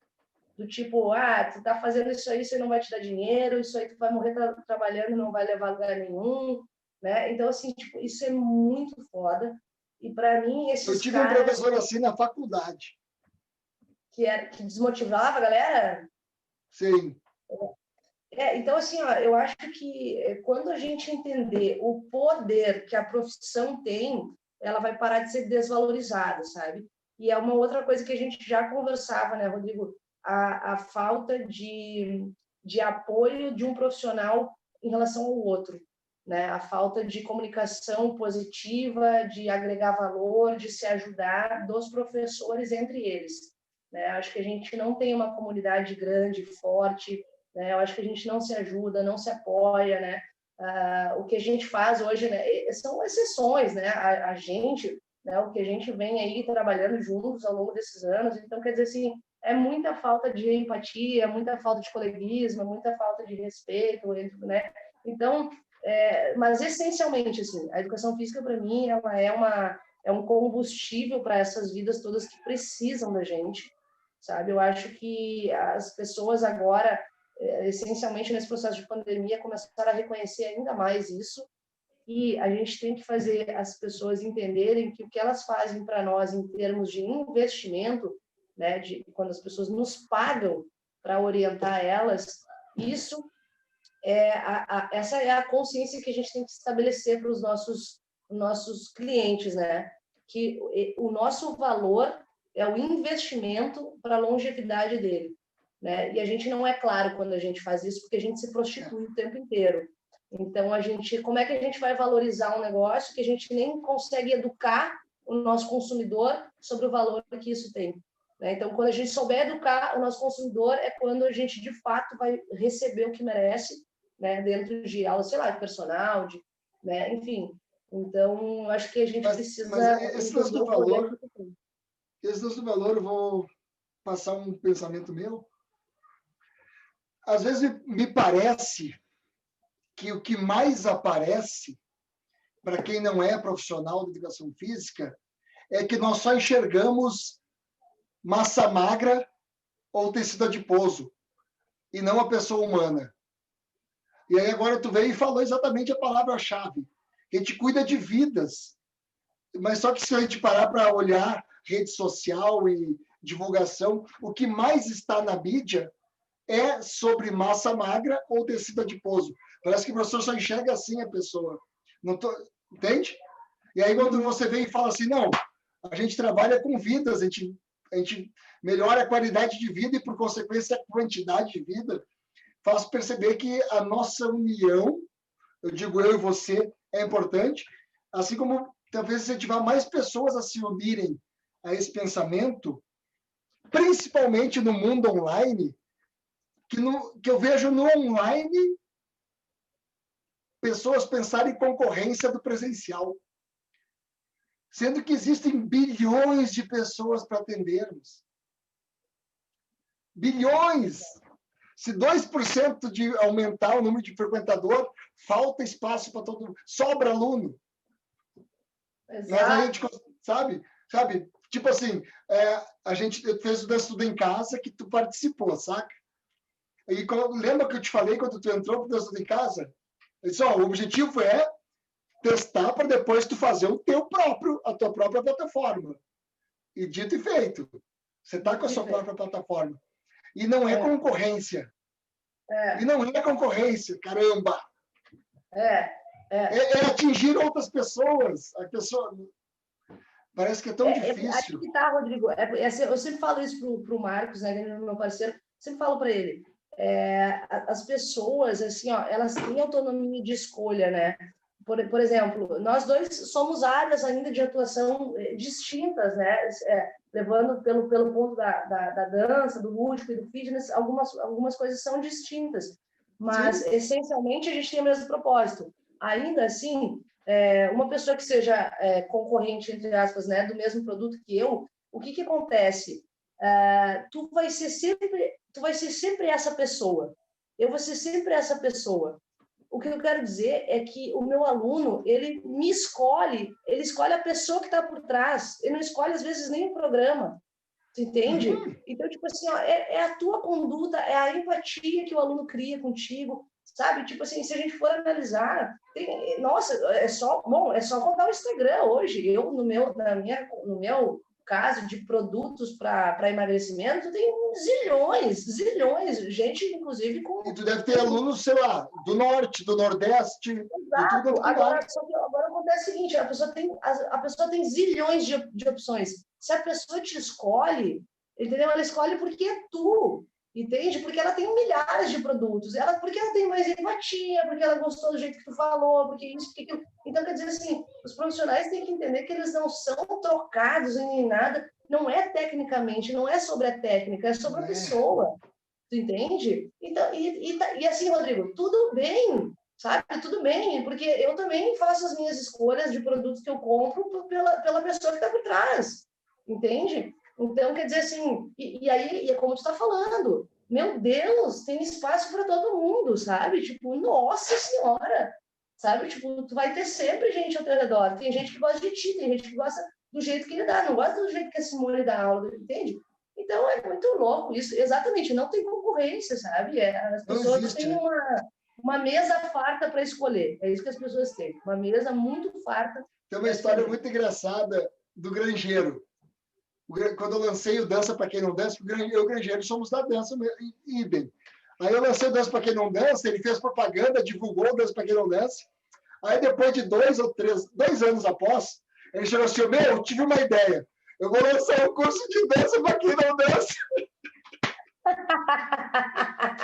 Do tipo, tu tá fazendo isso aí, você não vai te dar dinheiro, isso aí tu vai morrer trabalhando e não vai levar a lugar nenhum, né? Então, assim, tipo, isso é muito foda. E para mim, esses Eu tive caras... um professor assim na faculdade. Que desmotivava a galera? Sim. Então, assim, ó, eu acho que quando a gente entender o poder que a profissão tem, ela vai parar de ser desvalorizada, sabe? E é uma outra coisa que a gente já conversava, né, Rodrigo? A falta de apoio de um profissional em relação ao outro, né? A falta de comunicação positiva, de agregar valor, de se ajudar dos professores entre eles, né? Acho que a gente não tem uma comunidade grande, forte, né? Eu acho que a gente não se ajuda, não se apoia, né? O que a gente faz hoje, né, são exceções, né? A gente, né? O que a gente vem aí trabalhando juntos ao longo desses anos. Então, quer dizer assim, é muita falta de empatia, muita falta de coleguismo, muita falta de respeito, né? Então, mas essencialmente, assim, a educação física, para mim, ela é um combustível para essas vidas todas que precisam da gente, sabe? Eu acho que as pessoas agora, essencialmente nesse processo de pandemia, começaram a reconhecer ainda mais isso, e a gente tem que fazer as pessoas entenderem que o que elas fazem para nós em termos de investimento, né, quando as pessoas nos pagam para orientar elas, isso essa é a consciência que a gente tem que estabelecer para os nossos clientes, né? Que o nosso valor é o investimento para a longevidade dele, né? E a gente não é claro quando a gente faz isso, porque a gente se prostitui o tempo inteiro. Então, como é que a gente vai valorizar um negócio que a gente nem consegue educar o nosso consumidor sobre o valor que isso tem? Então, quando a gente souber educar o nosso consumidor, é quando a gente, de fato, vai receber o que merece, né, dentro de aula, sei lá, de personal, né, enfim. Então, acho que a gente precisa... Mas esse lance do valor, eu vou passar um pensamento meu. Às vezes me parece que o que mais aparece para quem não é profissional de educação física é que nós só enxergamos massa magra ou tecido adiposo e não a pessoa humana. E aí agora tu veio e falou exatamente a palavra-chave. A gente cuida de vidas, mas só que se a gente parar para olhar rede social e divulgação, o que mais está na mídia é sobre massa magra ou tecido adiposo. Parece que o professor só enxerga assim a pessoa. Entende? E aí quando você vem e fala assim, não, a gente trabalha com vidas, a gente melhora a qualidade de vida e, por consequência, a quantidade de vida, faz perceber que a nossa união, eu digo eu e você, é importante, assim como talvez se tiver mais pessoas a se unirem a esse pensamento, principalmente no mundo online, que eu vejo no online pessoas pensarem em concorrência do presencial, sendo que existem bilhões de pessoas para atendermos. Bilhões! Se 2% de aumentar o número de frequentador, falta espaço para todo mundo. Sobra aluno. Exato. Mas a gente, sabe? Tipo assim, a gente fez o Dança Tudo em Casa, que tu participou, saca? E lembra que eu te falei quando tu entrou para o Dança Tudo em Casa? Eu disse, o objetivo é testar para depois tu fazer a tua própria plataforma. E dito e feito. Você está com a sua própria plataforma. E não é concorrência. E não é concorrência, caramba! É atingir outras pessoas. A pessoa... Parece que é tão difícil. Aqui que tá, Rodrigo. Eu sempre falo isso pro Marcos, né, meu parceiro, sempre falo para ele. As pessoas, assim, elas têm autonomia de escolha, né? Por exemplo, nós dois somos áreas ainda de atuação distintas, né? Levando pelo ponto da dança, do lúdico e do fitness, algumas coisas são distintas, mas sim, essencialmente a gente tem o mesmo propósito. Ainda assim, uma pessoa que seja concorrente, entre aspas, né, do mesmo produto que eu, o que acontece? Tu vai ser sempre essa pessoa. Eu vou ser sempre essa pessoa. O que eu quero dizer é que o meu aluno, ele escolhe a pessoa que está por trás, ele não escolhe, às vezes, nem o programa, tu entende? Então, tipo assim, é a tua conduta, é a empatia que o aluno cria contigo, sabe? Tipo assim, se a gente for analisar, nossa, é só contar o Instagram hoje. Eu, no meu caso de produtos para emagrecimento, tem zilhões, gente, inclusive, com... E tu deve ter alunos, sei lá, do norte, do nordeste, exato. De tudo. Agora acontece o seguinte, a pessoa tem zilhões de opções. Se a pessoa te escolhe, entendeu? Ela escolhe porque é tu, entende? Porque ela tem milhares de produtos, porque ela tem mais empatia, porque ela gostou do jeito que tu falou, porque isso, porque aquilo. Então, quer dizer assim, os profissionais têm que entender que eles não são trocados em nada, não é tecnicamente, não é sobre a técnica, é sobre a pessoa, tu entende? Então, e assim, Rodrigo, tudo bem, sabe? Tudo bem, porque eu também faço as minhas escolhas de produtos que eu compro pela pessoa que está por trás, entende? Então, quer dizer assim, e aí, é como tu está falando, meu Deus, tem espaço para todo mundo, sabe? Tipo, nossa senhora, sabe? Tipo, tu vai ter sempre gente ao teu redor. Tem gente que gosta de ti, tem gente que gosta do jeito que ele dá, não gosta do jeito que a Simone dá aula, entende? Então, é muito louco isso. Exatamente, não tem concorrência, sabe? As Não pessoas existe, têm né? uma mesa farta para escolher. É isso que as pessoas têm. Uma mesa muito farta Tem uma para história escolher. muito engraçada do granjeiro. Quando eu lancei o Dança para Quem Não Dança, eu e o granjeiro somos da dança, idem. Aí eu lancei o Dança para Quem Não Dança, ele fez propaganda, divulgou o Dança para Quem Não Dança. Aí depois de 2 anos após, ele chegou assim, eu tive uma ideia. Eu vou lançar um curso de dança para quem não dança.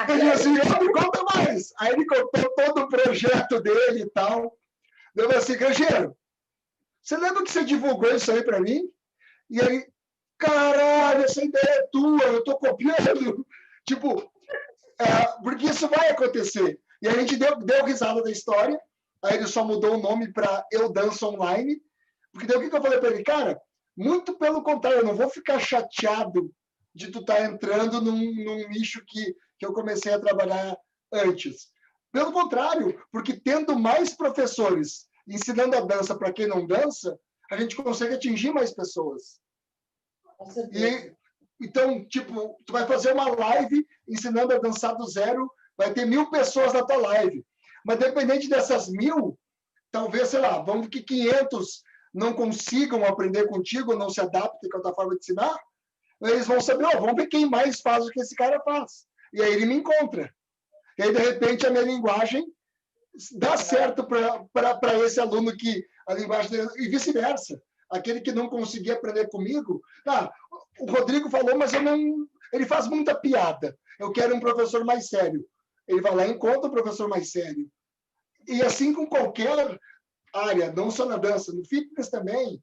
Ele disse assim, me conta mais. Aí ele contou todo o projeto dele e tal. Eu falei assim, granjeiro, você lembra que você divulgou isso aí para mim? E aí, caralho, essa ideia é tua, eu estou copiando. Tipo, porque isso vai acontecer. E a gente deu risada da história, aí ele só mudou o nome para Eu Danço Online, porque daí o que eu falei para ele? Cara, muito pelo contrário, eu não vou ficar chateado de tu estar tá entrando num nicho que eu comecei a trabalhar antes. Pelo contrário, porque tendo mais professores ensinando a dança para quem não dança, a gente consegue atingir mais pessoas. Com certeza. E, então, tipo, tu vai fazer uma live ensinando a dançar do zero, vai ter 1.000 pessoas na tua live. Mas dependente dessas 1.000, talvez, sei lá, vamos que 500 não consigam aprender contigo, não se adaptem com a tua forma de ensinar, eles vão saber, vamos ver quem mais faz o que esse cara faz. E aí ele me encontra. E aí, de repente, a minha linguagem dá certo para esse aluno que a linguagem dele, e vice-versa. Aquele que não conseguia aprender comigo, o Rodrigo falou, mas eu não. Ele faz muita piada. Eu quero um professor mais sério. Ele vai lá e encontra um professor mais sério. E assim com qualquer área, não só na dança, no fitness também.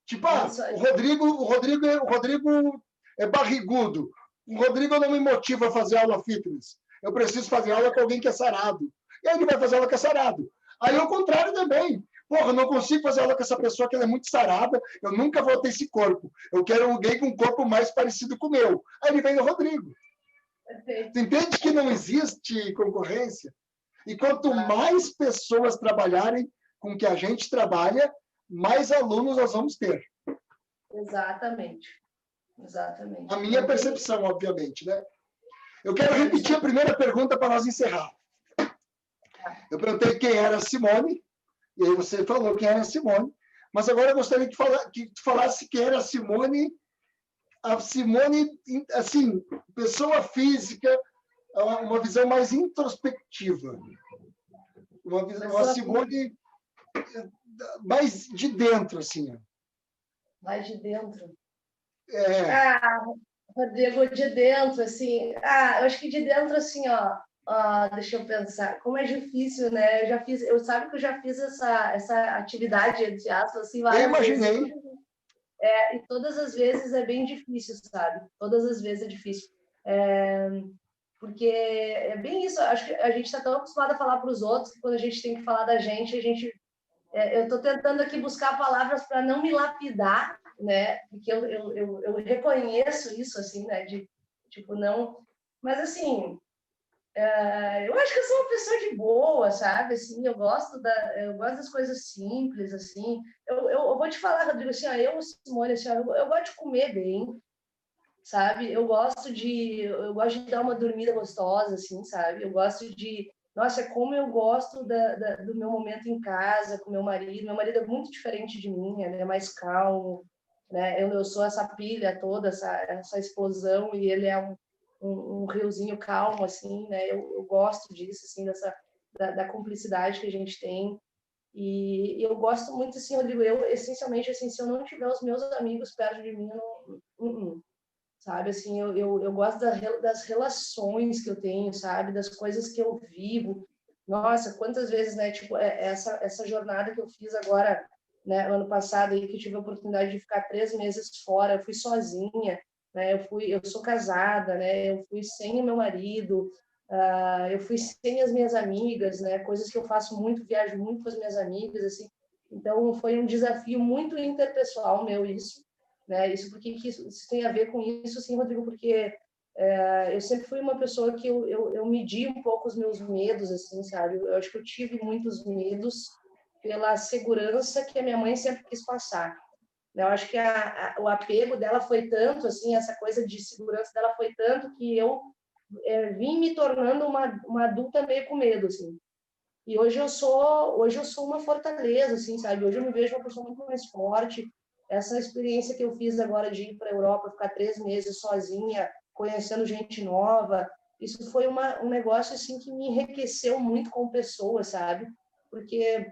Tipo, É isso aí. o Rodrigo é barrigudo. O Rodrigo não me motiva a fazer aula fitness. Eu preciso fazer aula com alguém que é sarado. E aí ele vai fazer aula com é sarado. Aí é o contrário também. Porra, eu não consigo fazer aula com essa pessoa que ela é muito sarada, eu nunca vou ter esse corpo. Eu quero alguém com um corpo mais parecido com o meu. Aí ele vem no Rodrigo. Perfeito. Tu entende que não existe concorrência? E quanto mais pessoas trabalharem com o que a gente trabalha, mais alunos nós vamos ter. Exatamente. Exatamente. A minha Não tem... percepção, obviamente, né? Eu quero repetir a primeira pergunta para nós encerrar. Eu perguntei quem era a Simone, e aí você falou quem era a Simone, mas agora eu gostaria que tu falasse quem era a Simone, assim, pessoa física, uma visão mais introspectiva. Uma Simone mais de dentro, assim. Mais de dentro. É. Rodrigo, de dentro, assim... eu acho que de dentro, assim, deixa eu pensar. Como é difícil, né? Sabe que eu já fiz essa atividade, entre aspas, assim, Eu várias vezes. imaginei. E todas as vezes é bem difícil, sabe? Todas as vezes é difícil. Porque é bem isso. Acho que a gente está tão acostumado a falar para os outros que quando a gente tem que falar da gente, eu estou tentando aqui buscar palavras para não me lapidar, né? Porque eu reconheço isso, assim, né? De, tipo, não... Mas, assim, eu acho que eu sou uma pessoa de boa, sabe? Assim, eu gosto das coisas simples, assim. Eu vou te falar, Rodrigo, assim, Simone, assim, eu gosto de comer bem, sabe? Eu gosto de dar uma dormida gostosa, assim, sabe? Eu gosto de... Nossa, como eu gosto do meu momento em casa com meu marido. Meu marido é muito diferente de mim, ele é mais calmo, né? Eu sou essa pilha toda, essa explosão, e ele é um riozinho calmo, assim, né? Eu gosto disso, assim, da cumplicidade que a gente tem. E eu gosto muito, assim, Rodrigo, essencialmente, assim, se eu não tiver os meus amigos perto de mim, eu não, sabe? Assim, eu gosto das relações que eu tenho, sabe? Das coisas que eu vivo. Nossa, quantas vezes, né? Tipo, essa jornada que eu fiz agora, né? Ano passado, aí, que eu tive a oportunidade de ficar 3 meses fora, eu fui sozinha, né? Eu sou casada, né? Eu fui sem o meu marido. Eu fui sem as minhas amigas, né? Coisas que eu faço muito, viajo muito com as minhas amigas, assim. Então, foi um desafio muito interpessoal meu isso, né? Isso porque que isso tem a ver com isso, assim, Rodrigo, porque eu sempre fui uma pessoa que eu medi um pouco os meus medos, assim, sabe? Eu acho que eu tive muitos medos pela segurança que a minha mãe sempre quis passar. Eu acho que o apego dela foi tanto, assim, essa coisa de segurança dela foi tanto que eu vim me tornando uma adulta meio com medo, assim. E hoje eu sou uma fortaleza, assim, sabe? Hoje eu me vejo uma pessoa muito mais forte. Essa experiência que eu fiz agora de ir para a Europa, ficar 3 meses sozinha, conhecendo gente nova, isso foi um negócio assim que me enriqueceu muito como pessoa, sabe? Porque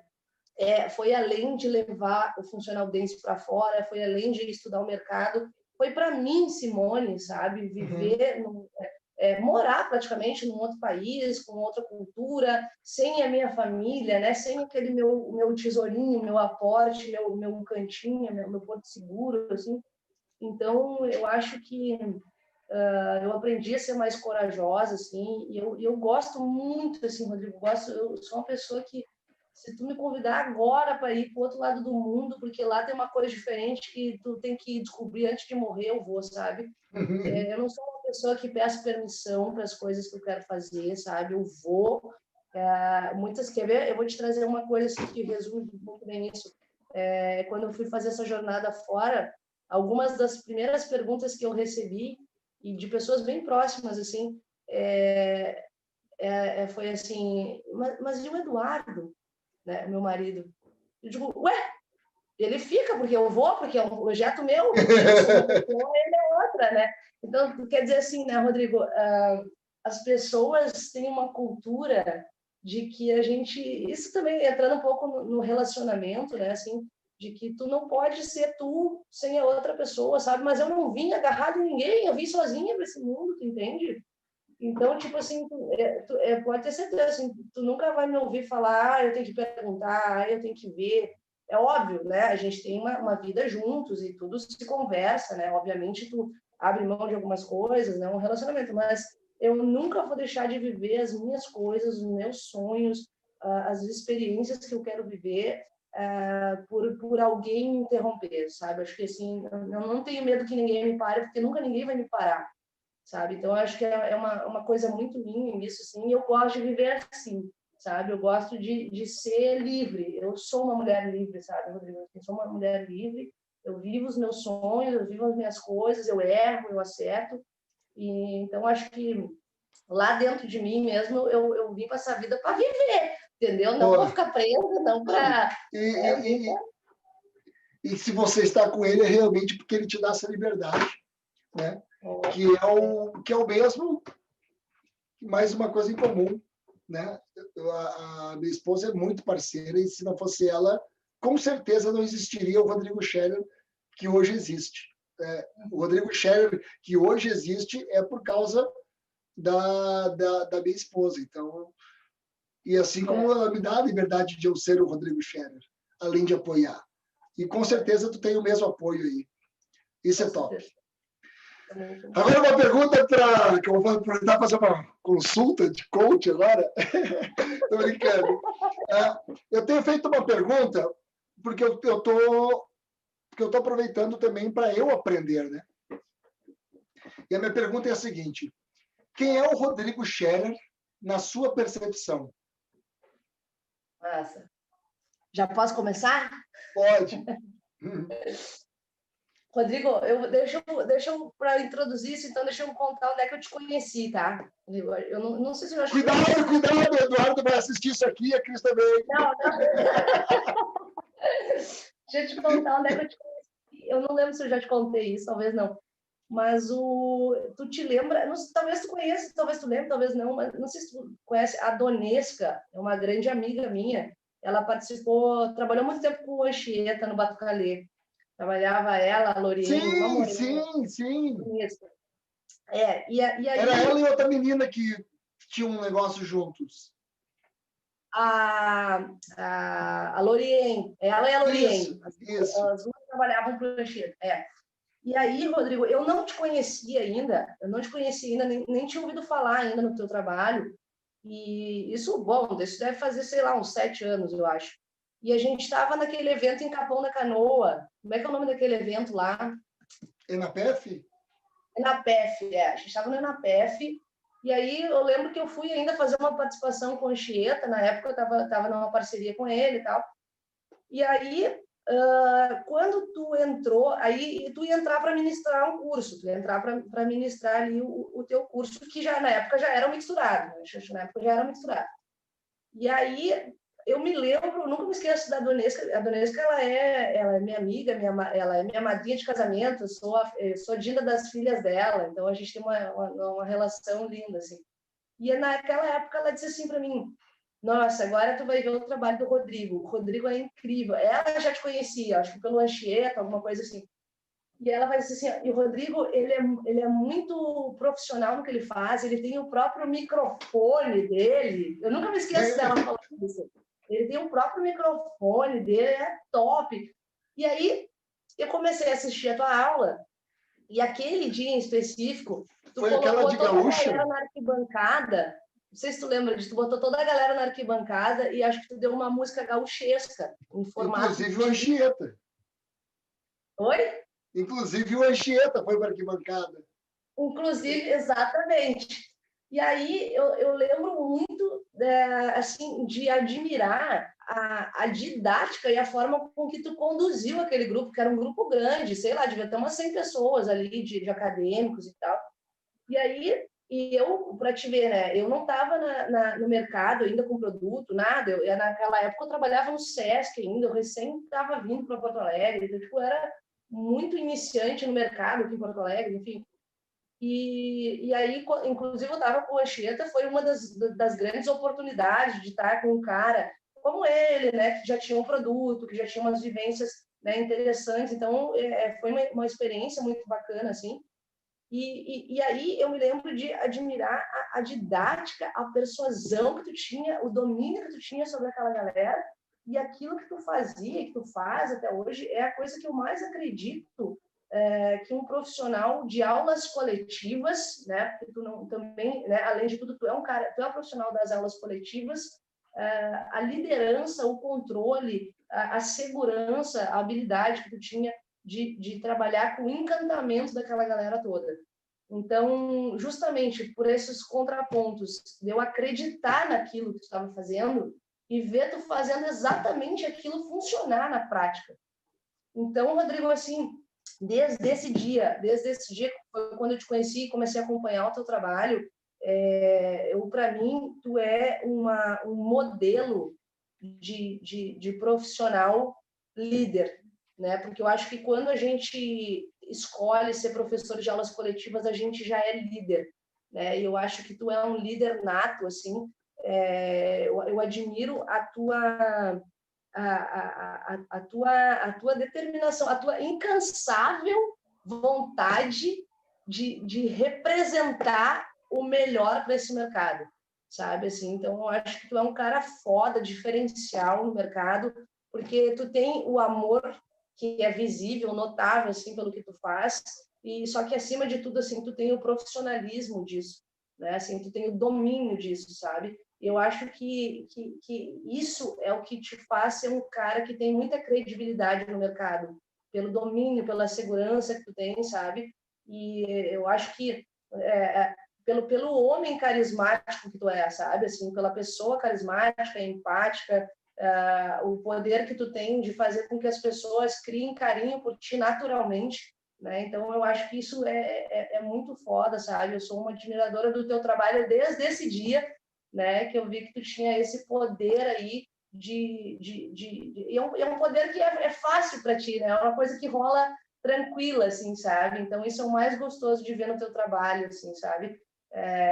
foi além de levar o Functional Dance para fora, foi além de estudar o mercado, foi para mim, Simone, sabe? Viver, morar praticamente num outro país, com outra cultura, sem a minha família, né? Sem aquele meu tesourinho, meu aporte, meu cantinho, meu porto seguro, assim. Então, eu acho que eu aprendi a ser mais corajosa, assim, e eu gosto muito, assim, Rodrigo, eu sou uma pessoa que, se tu me convidar agora para ir para o outro lado do mundo, porque lá tem uma coisa diferente que tu tem que descobrir antes de morrer, eu vou, sabe? Eu não sou uma pessoa que peço permissão para as coisas que eu quero fazer, sabe? Eu vou. Quer ver? Eu vou te trazer uma coisa assim, que resume muito bem isso. Quando eu fui fazer essa jornada fora, algumas das primeiras perguntas que eu recebi, e de pessoas bem próximas, assim, foi assim, mas e o Eduardo, né, meu marido? Eu digo, ué, ele fica porque eu vou, porque é um projeto meu, eu sou uma pessoa, ele é outra, né? Então, quer dizer assim, né, Rodrigo, as pessoas têm uma cultura de que a gente, isso também entrando um pouco no relacionamento, né, assim, de que tu não pode ser tu sem a outra pessoa, sabe? Mas eu não vim agarrado em ninguém, eu vim sozinha para esse mundo, tu entende? Então, tipo assim, pode ter certeza, assim, tu nunca vai me ouvir falar, eu tenho que perguntar, eu tenho que ver. É óbvio, né? A gente tem uma vida juntos e tudo se conversa, né? Obviamente, tu abre mão de algumas coisas, né? Um relacionamento, mas eu nunca vou deixar de viver as minhas coisas, os meus sonhos, as experiências que eu quero viver por alguém me interromper, sabe? Acho que, assim, eu não tenho medo que ninguém me pare, porque nunca ninguém vai me parar, sabe? Então, eu acho que é uma coisa muito minha isso, assim, e eu gosto de viver assim, sabe? Eu gosto de ser livre. Eu sou uma mulher livre, sabe, Rodrigo? Eu sou uma mulher livre, eu vivo os meus sonhos, eu vivo as minhas coisas, eu erro, eu acerto, e então acho que lá dentro de mim mesmo eu vim para essa vida para viver, entendeu? Não para ficar presa, não para... E se você está com ele, é realmente porque ele te dá essa liberdade, né? Que é o mesmo, mais uma coisa em comum, né? A minha esposa é muito parceira, e se não fosse ela, com certeza não existiria o Rodrigo Scherer que hoje existe. O Rodrigo Scherer que hoje existe é por causa da minha esposa. Então, e assim como ela me dá a liberdade de eu ser o Rodrigo Scherer, além de apoiar. E com certeza tu tem o mesmo apoio aí. Isso é top. Agora uma pergunta que eu vou aproveitar para fazer uma consulta de coach agora. Estou brincando. Eu tenho feito uma pergunta porque eu estou aproveitando também para eu aprender, né? E a minha pergunta é a seguinte: quem é o Rodrigo Scherer na sua percepção? Nossa. Já posso começar? Pode. Rodrigo, deixa eu para introduzir isso, então deixa eu contar onde é que eu te conheci, tá? Eu não sei se eu já Cuidado, o Eduardo vai assistir isso aqui, a Cris também. Não. Deixa eu te contar onde é que eu te conheci. Eu não lembro se eu já te contei isso, talvez não. Mas tu te lembra, não, talvez tu conheça, talvez tu lembre, talvez não, mas não sei se tu conhece a Donesca, é uma grande amiga minha. Ela trabalhou muito tempo com o Anchieta no Batucalê. Trabalhava ela, a Loriene, uma morena. Sim. E aí... Era ela e outra menina que tinham um negócio juntos. A Loriene, ela e a Loriene. Isso. As duas trabalhavam para o Anchieta. E aí, Rodrigo, eu não te conhecia ainda, nem tinha ouvido falar ainda no teu trabalho. E isso, bom, isso deve fazer, sei lá, uns 7 anos, eu acho. E a gente estava naquele evento em Capão da Canoa. Como é que é o nome daquele evento lá? ENAPEF? ENAPEF, a gente estava no ENAPEF. E aí eu lembro que eu fui ainda fazer uma participação com o Anchieta, na época eu estava numa parceria com ele e tal. E aí, quando tu entrou, aí tu ia entrar para ministrar um curso, tu ia entrar para ministrar ali o teu curso, que já na época já era misturado, né? Na época já era misturado. E aí, eu me lembro, nunca me esqueço da Donesca. A Donesca, ela é minha amiga, ela é minha madrinha de casamento, eu sou Dinda das filhas dela, então a gente tem uma relação linda, assim. E naquela época ela disse assim para mim: nossa, agora tu vai ver o trabalho do Rodrigo. O Rodrigo é incrível. Ela já te conhecia, acho que pelo Anchieta, alguma coisa assim. E ela vai dizer assim, e o Rodrigo, ele é muito profissional no que ele faz, ele tem o próprio microfone dele. Eu nunca me esqueço dela falando isso. Ele tem o próprio microfone dele, é top. E aí, eu comecei a assistir a tua aula, e aquele dia em específico, tu Foi aquela colocou de toda a gaúcha? galera na arquibancada. Não sei se tu lembra disso, tu botou toda a galera na arquibancada e acho que tu deu uma música gauchesca, em formato Inclusive o de... Anchieta. Oi? Inclusive o Anchieta foi para a arquibancada. Inclusive, exatamente. E aí eu lembro muito assim, de admirar a didática e a forma com que tu conduziu aquele grupo, que era um grupo grande, sei lá, devia ter umas 100 pessoas ali de acadêmicos e tal. E aí, eu, para te ver, né, eu não estava no mercado ainda com produto, nada. Naquela época eu trabalhava no Sesc ainda, eu recém estava vindo para Porto Alegre, então, tipo, era muito iniciante no mercado aqui em Porto Alegre, enfim. E aí, inclusive, eu estava com o Anchieta, foi uma das grandes oportunidades de estar com um cara como ele, né, que já tinha um produto, que já tinha umas vivências, né, interessantes. Então, foi uma experiência muito bacana, assim. E aí eu me lembro de admirar a didática, a persuasão que tu tinha, o domínio que tu tinha sobre aquela galera, e aquilo que tu fazia, que tu faz até hoje, é a coisa que eu mais acredito que um profissional de aulas coletivas, né, que tu não, também, né, além de tudo, tu é um profissional das aulas coletivas, a liderança, o controle, a segurança, a habilidade que tu tinha de trabalhar com o encantamento daquela galera toda. Então, justamente por esses contrapontos, de eu acreditar naquilo que tu estava fazendo e ver tu fazendo exatamente aquilo funcionar na prática. Então, Rodrigo, assim, desde esse dia foi quando eu te conheci e comecei a acompanhar o teu trabalho, para mim, tu é um modelo de profissional líder, né? Porque eu acho que quando a gente escolhe ser professor de aulas coletivas, a gente já é líder, né? E eu acho que tu é um líder nato, assim. Eu admiro a tua determinação, a tua incansável vontade de representar o melhor para esse mercado, sabe? Assim, então, eu acho que tu é um cara foda, diferencial no mercado, porque tu tem o amor que é visível, notável, assim, pelo que tu faz, e só que, acima de tudo, assim, tu tem o profissionalismo disso, né? Assim, tu tem o domínio disso, sabe? Eu acho que isso é o que te faz ser um cara que tem muita credibilidade no mercado, pelo domínio, pela segurança que tu tem, sabe? E eu acho que pelo homem carismático que tu é, sabe? Assim, pela pessoa carismática, empática, o poder que tu tem de fazer com que as pessoas criem carinho por ti naturalmente, né? Então, eu acho que isso é muito foda, sabe? Eu sou uma admiradora do teu trabalho desde esse dia, né? Que eu vi que tu tinha esse poder aí e é um poder que é fácil para ti, né? É uma coisa que rola tranquila, assim, sabe? Então, isso é o mais gostoso de ver no teu trabalho, assim, sabe?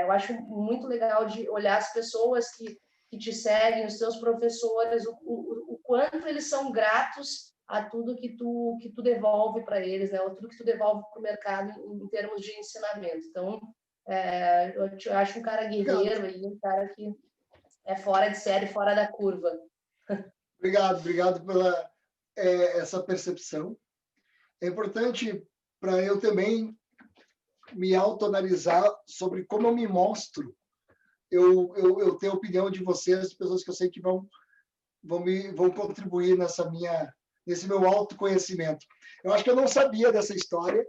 Eu acho muito legal de olhar as pessoas que te seguem, os teus professores, o quanto eles são gratos a tudo que tu devolve para eles, né? Ou tudo que tu devolve para o mercado em termos de ensinamento. Então, eu te acho um cara guerreiro e um cara que é fora de série, fora da curva. Obrigado pela essa percepção. É importante para eu também me autoanalisar sobre como eu me mostro. Eu tenho a opinião de vocês, de pessoas que eu sei que vão contribuir nesse meu autoconhecimento. Eu acho que eu não sabia dessa história,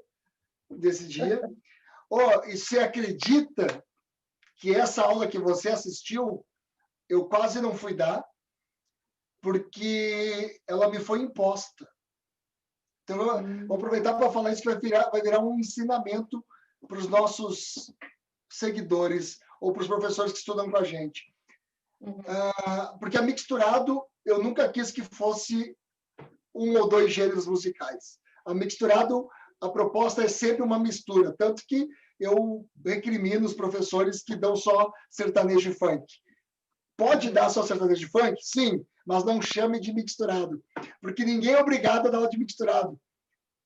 desse dia. E você acredita que essa aula que você assistiu, eu quase não fui dar, porque ela me foi imposta. Então, eu vou aproveitar para falar isso, que vai virar um ensinamento para os nossos seguidores ou para os professores que estudam com a gente. Porque a Mixturado, eu nunca quis que fosse um ou dois gêneros musicais. A Mixturado, a proposta é sempre uma mistura, tanto que eu recrimino os professores que dão só sertanejo e funk. Pode dar só sertanejo e funk? Sim, mas não chame de Mixturado, porque ninguém é obrigado a dar aula de Mixturado.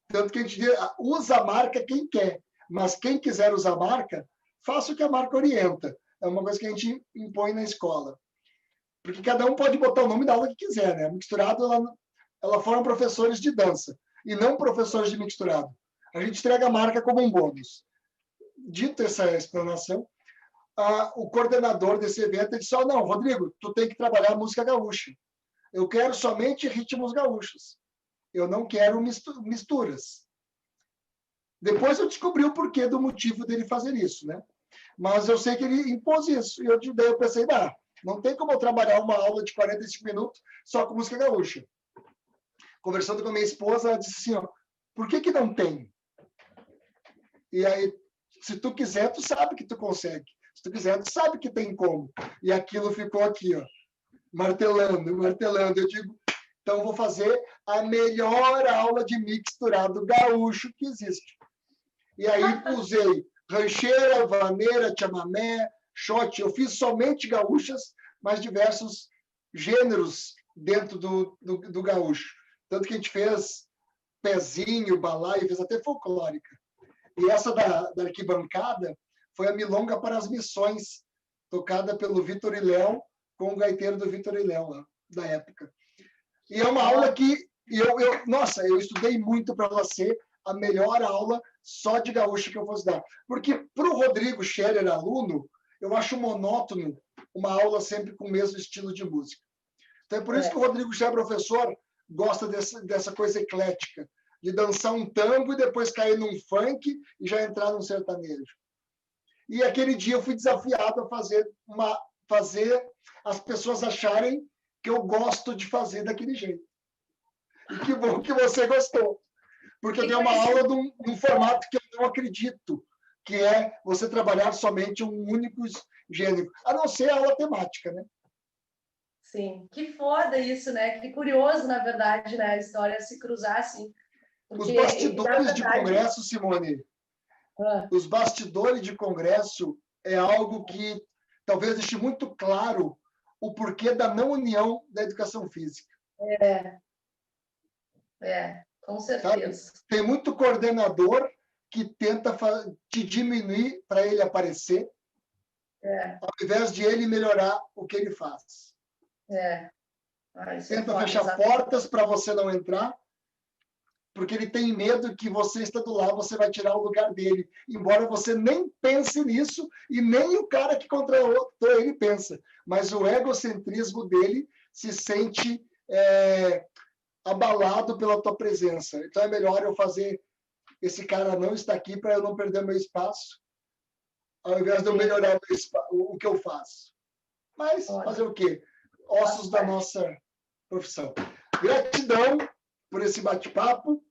Tanto que a gente usa a marca quem quer, mas quem quiser usar a marca, faça o que a marca orienta. É uma coisa que a gente impõe na escola. Porque cada um pode botar o nome da aula que quiser, né? A Mixturado, ela forma professores de dança, e não professores de Mixturado. A gente entrega a marca como um bônus. Dito essa explanação, o coordenador desse evento disse: não, Rodrigo, tu tem que trabalhar a música gaúcha. Eu quero somente ritmos gaúchos. Eu não quero misturas. Depois eu descobri o porquê do motivo dele fazer isso, né? Mas eu sei que ele impôs isso. E daí eu pensei, não tem como eu trabalhar uma aula de 45 minutos só com música gaúcha. Conversando com a minha esposa, ela disse assim, por que não tem? E aí, se tu quiser, tu sabe que tu consegue. Se tu quiser, tu sabe que tem como. E aquilo ficou aqui, martelando, martelando. Eu digo, então eu vou fazer a melhor aula de mixturado gaúcho que existe. E aí usei rancheira, vaneira, chamamé, shot. Eu fiz somente gaúchas, mas diversos gêneros dentro do gaúcho. Tanto que a gente fez pezinho, balaio, fez até folclórica. E essa da arquibancada foi a Milonga para as Missões, tocada pelo Vitor e Léo, com o gaiteiro do Vitor e Léo, da época. E é uma aula que eu estudei muito para ela ser a melhor aula só de gaúcho que eu fosse dar. Porque para o Rodrigo Scherer, aluno, eu acho monótono uma aula sempre com o mesmo estilo de música. Então é por isso que o Rodrigo Scherer, professor, gosta dessa coisa eclética, de dançar um tango e depois cair num funk e já entrar num sertanejo. E aquele dia eu fui desafiado a fazer as pessoas acharem que eu gosto de fazer daquele jeito. E que bom que você gostou. Porque eu dei uma aula de um formato que eu não acredito, que é você trabalhar somente um único gênero, a não ser a aula temática, né? Sim, que foda isso, né? Que curioso, na verdade, né? A história se cruzar assim. Porque, os bastidores de congresso, Simone, os bastidores de congresso é algo que talvez deixe muito claro o porquê da não união da educação física. Com certeza. Sabe? Tem muito coordenador que tenta te diminuir para ele aparecer, ao invés de ele melhorar o que ele faz. Tenta fechar portas para você não entrar, porque ele tem medo que você estando lá, você vai tirar o lugar dele, embora você nem pense nisso e nem o cara que contratou ele pensa. Mas o egocentrismo dele se sente abalado pela tua presença. Então é melhor eu fazer esse cara não estar aqui para eu não perder meu espaço, ao invés de eu melhorar o que eu faço. Mas fazer o quê? Ossos da nossa profissão. Gratidão por esse bate-papo.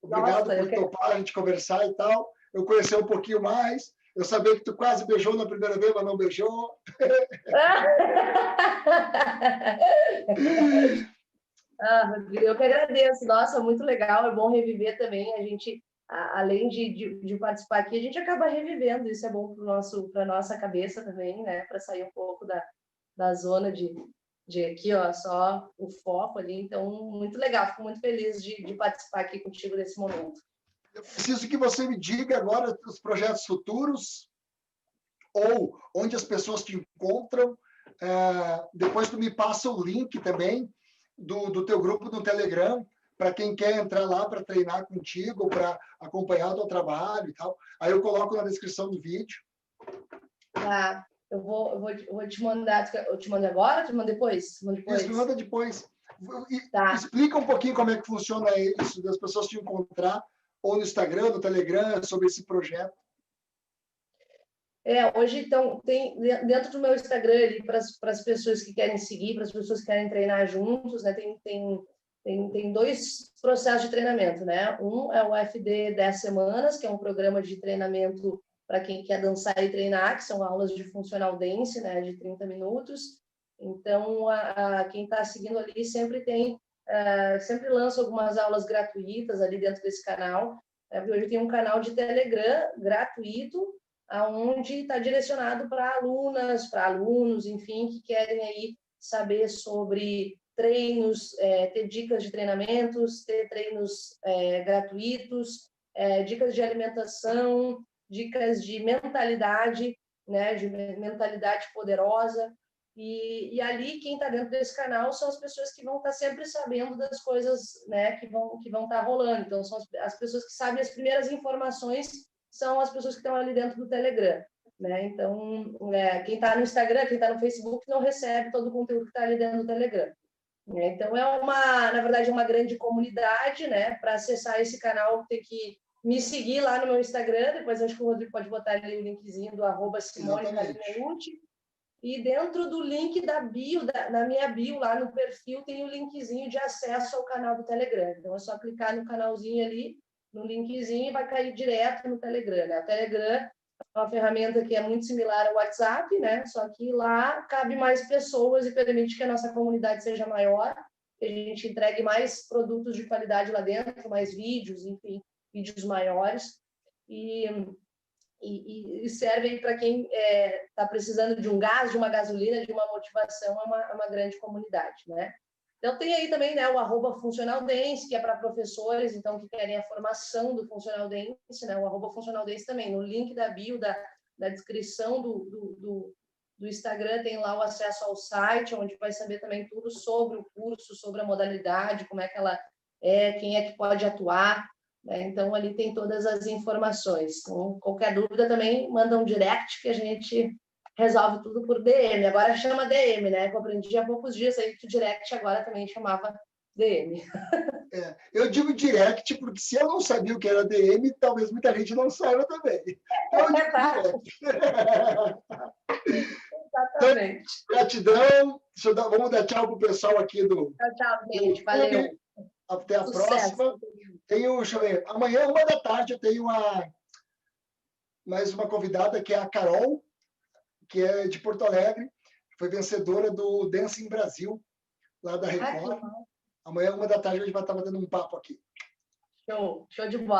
Obrigado por topar a gente conversar e tal. Eu conheci um pouquinho mais. Eu sabia que tu quase beijou na primeira vez, mas não beijou. Rodrigo, eu que agradeço. Nossa, muito legal. É bom reviver também. A gente, além de participar aqui, a gente acaba revivendo. Isso é bom para a nossa cabeça também, né? Para sair um pouco da zona de aqui, só o foco ali. Então, muito legal. Fico muito feliz de participar aqui contigo nesse momento. Eu preciso que você me diga agora os projetos futuros ou onde as pessoas te encontram. Depois tu me passa o link também do teu grupo no Telegram, para quem quer entrar lá para treinar contigo, para acompanhar o teu trabalho e tal. Aí eu coloco na descrição do vídeo. Tá. Eu vou te mandar. Eu te mando agora? Te mando depois? Isso, me manda depois. Tá. Explica um pouquinho como é que funciona isso, das pessoas te encontrar, ou no Instagram, no Telegram, sobre esse projeto. Hoje, então, tem dentro do meu Instagram, para as pessoas que querem seguir, para as pessoas que querem treinar juntos, né, tem 2 processos de treinamento, né? Um é o FD 10 semanas, que é um programa de treinamento para quem quer dançar e treinar, que são aulas de funcional dance, né, de 30 minutos. Então, quem está seguindo ali sempre lança algumas aulas gratuitas ali dentro desse canal. Hoje tem um canal de Telegram gratuito, aonde está direcionado para alunas, para alunos, enfim, que querem aí saber sobre treinos, ter dicas de treinamentos, ter treinos gratuitos, dicas de alimentação, dicas de mentalidade, né, de mentalidade poderosa. E ali, quem está dentro desse canal são as pessoas que vão estar sempre sabendo das coisas, né, que vão estar rolando. Então, são as pessoas que sabem as primeiras informações, são as pessoas que estão ali dentro do Telegram, né? Então, quem está no Instagram, quem está no Facebook, não recebe todo o conteúdo que está ali dentro do Telegram. Então, na verdade, uma grande comunidade, né? Para acessar esse canal, tem que me seguir lá no meu Instagram, depois acho que o Rodrigo pode botar ali o linkzinho do @SimoneCarineucci. E dentro do link da bio, na minha bio, lá no perfil, tem o linkzinho de acesso ao canal do Telegram. Então, é só clicar no canalzinho ali, no linkzinho, e vai cair direto no Telegram, né? O Telegram é uma ferramenta que é muito similar ao WhatsApp, né? Só que lá cabe mais pessoas e permite que a nossa comunidade seja maior, que a gente entregue mais produtos de qualidade lá dentro, mais vídeos, enfim, vídeos maiores. E servem para quem está precisando de um gás, de uma gasolina, de uma motivação, é uma grande comunidade, né? Então, tem aí também, né, o @Funcional Dance, que é para professores, então, que querem a formação do Funcional Dance, né? O @Funcional Dance também, no link da bio, da descrição do Instagram, tem lá o acesso ao site, onde vai saber também tudo sobre o curso, sobre a modalidade, como é que ela quem é que pode atuar, né? Então, ali tem todas as informações. Então, qualquer dúvida também, manda um direct que a gente resolve tudo por DM. Agora chama DM, né? Eu aprendi há poucos dias aí que o direct agora também chamava DM. Eu digo direct porque se eu não sabia o que era DM, talvez muita gente não saiba também. Então, eu digo direct. Exatamente. Então, gratidão. Vamos dar tchau para o pessoal aqui do Tchau, gente. Valeu. Até a Sucesso. próxima. Deixa eu ver, amanhã, 1h da tarde, eu tenho mais uma convidada, que é a Carol, que é de Porto Alegre, foi vencedora do Dancing Brasil, lá da Record. Amanhã, 1h da tarde, a gente vai estar batendo um papo aqui. Show de bola.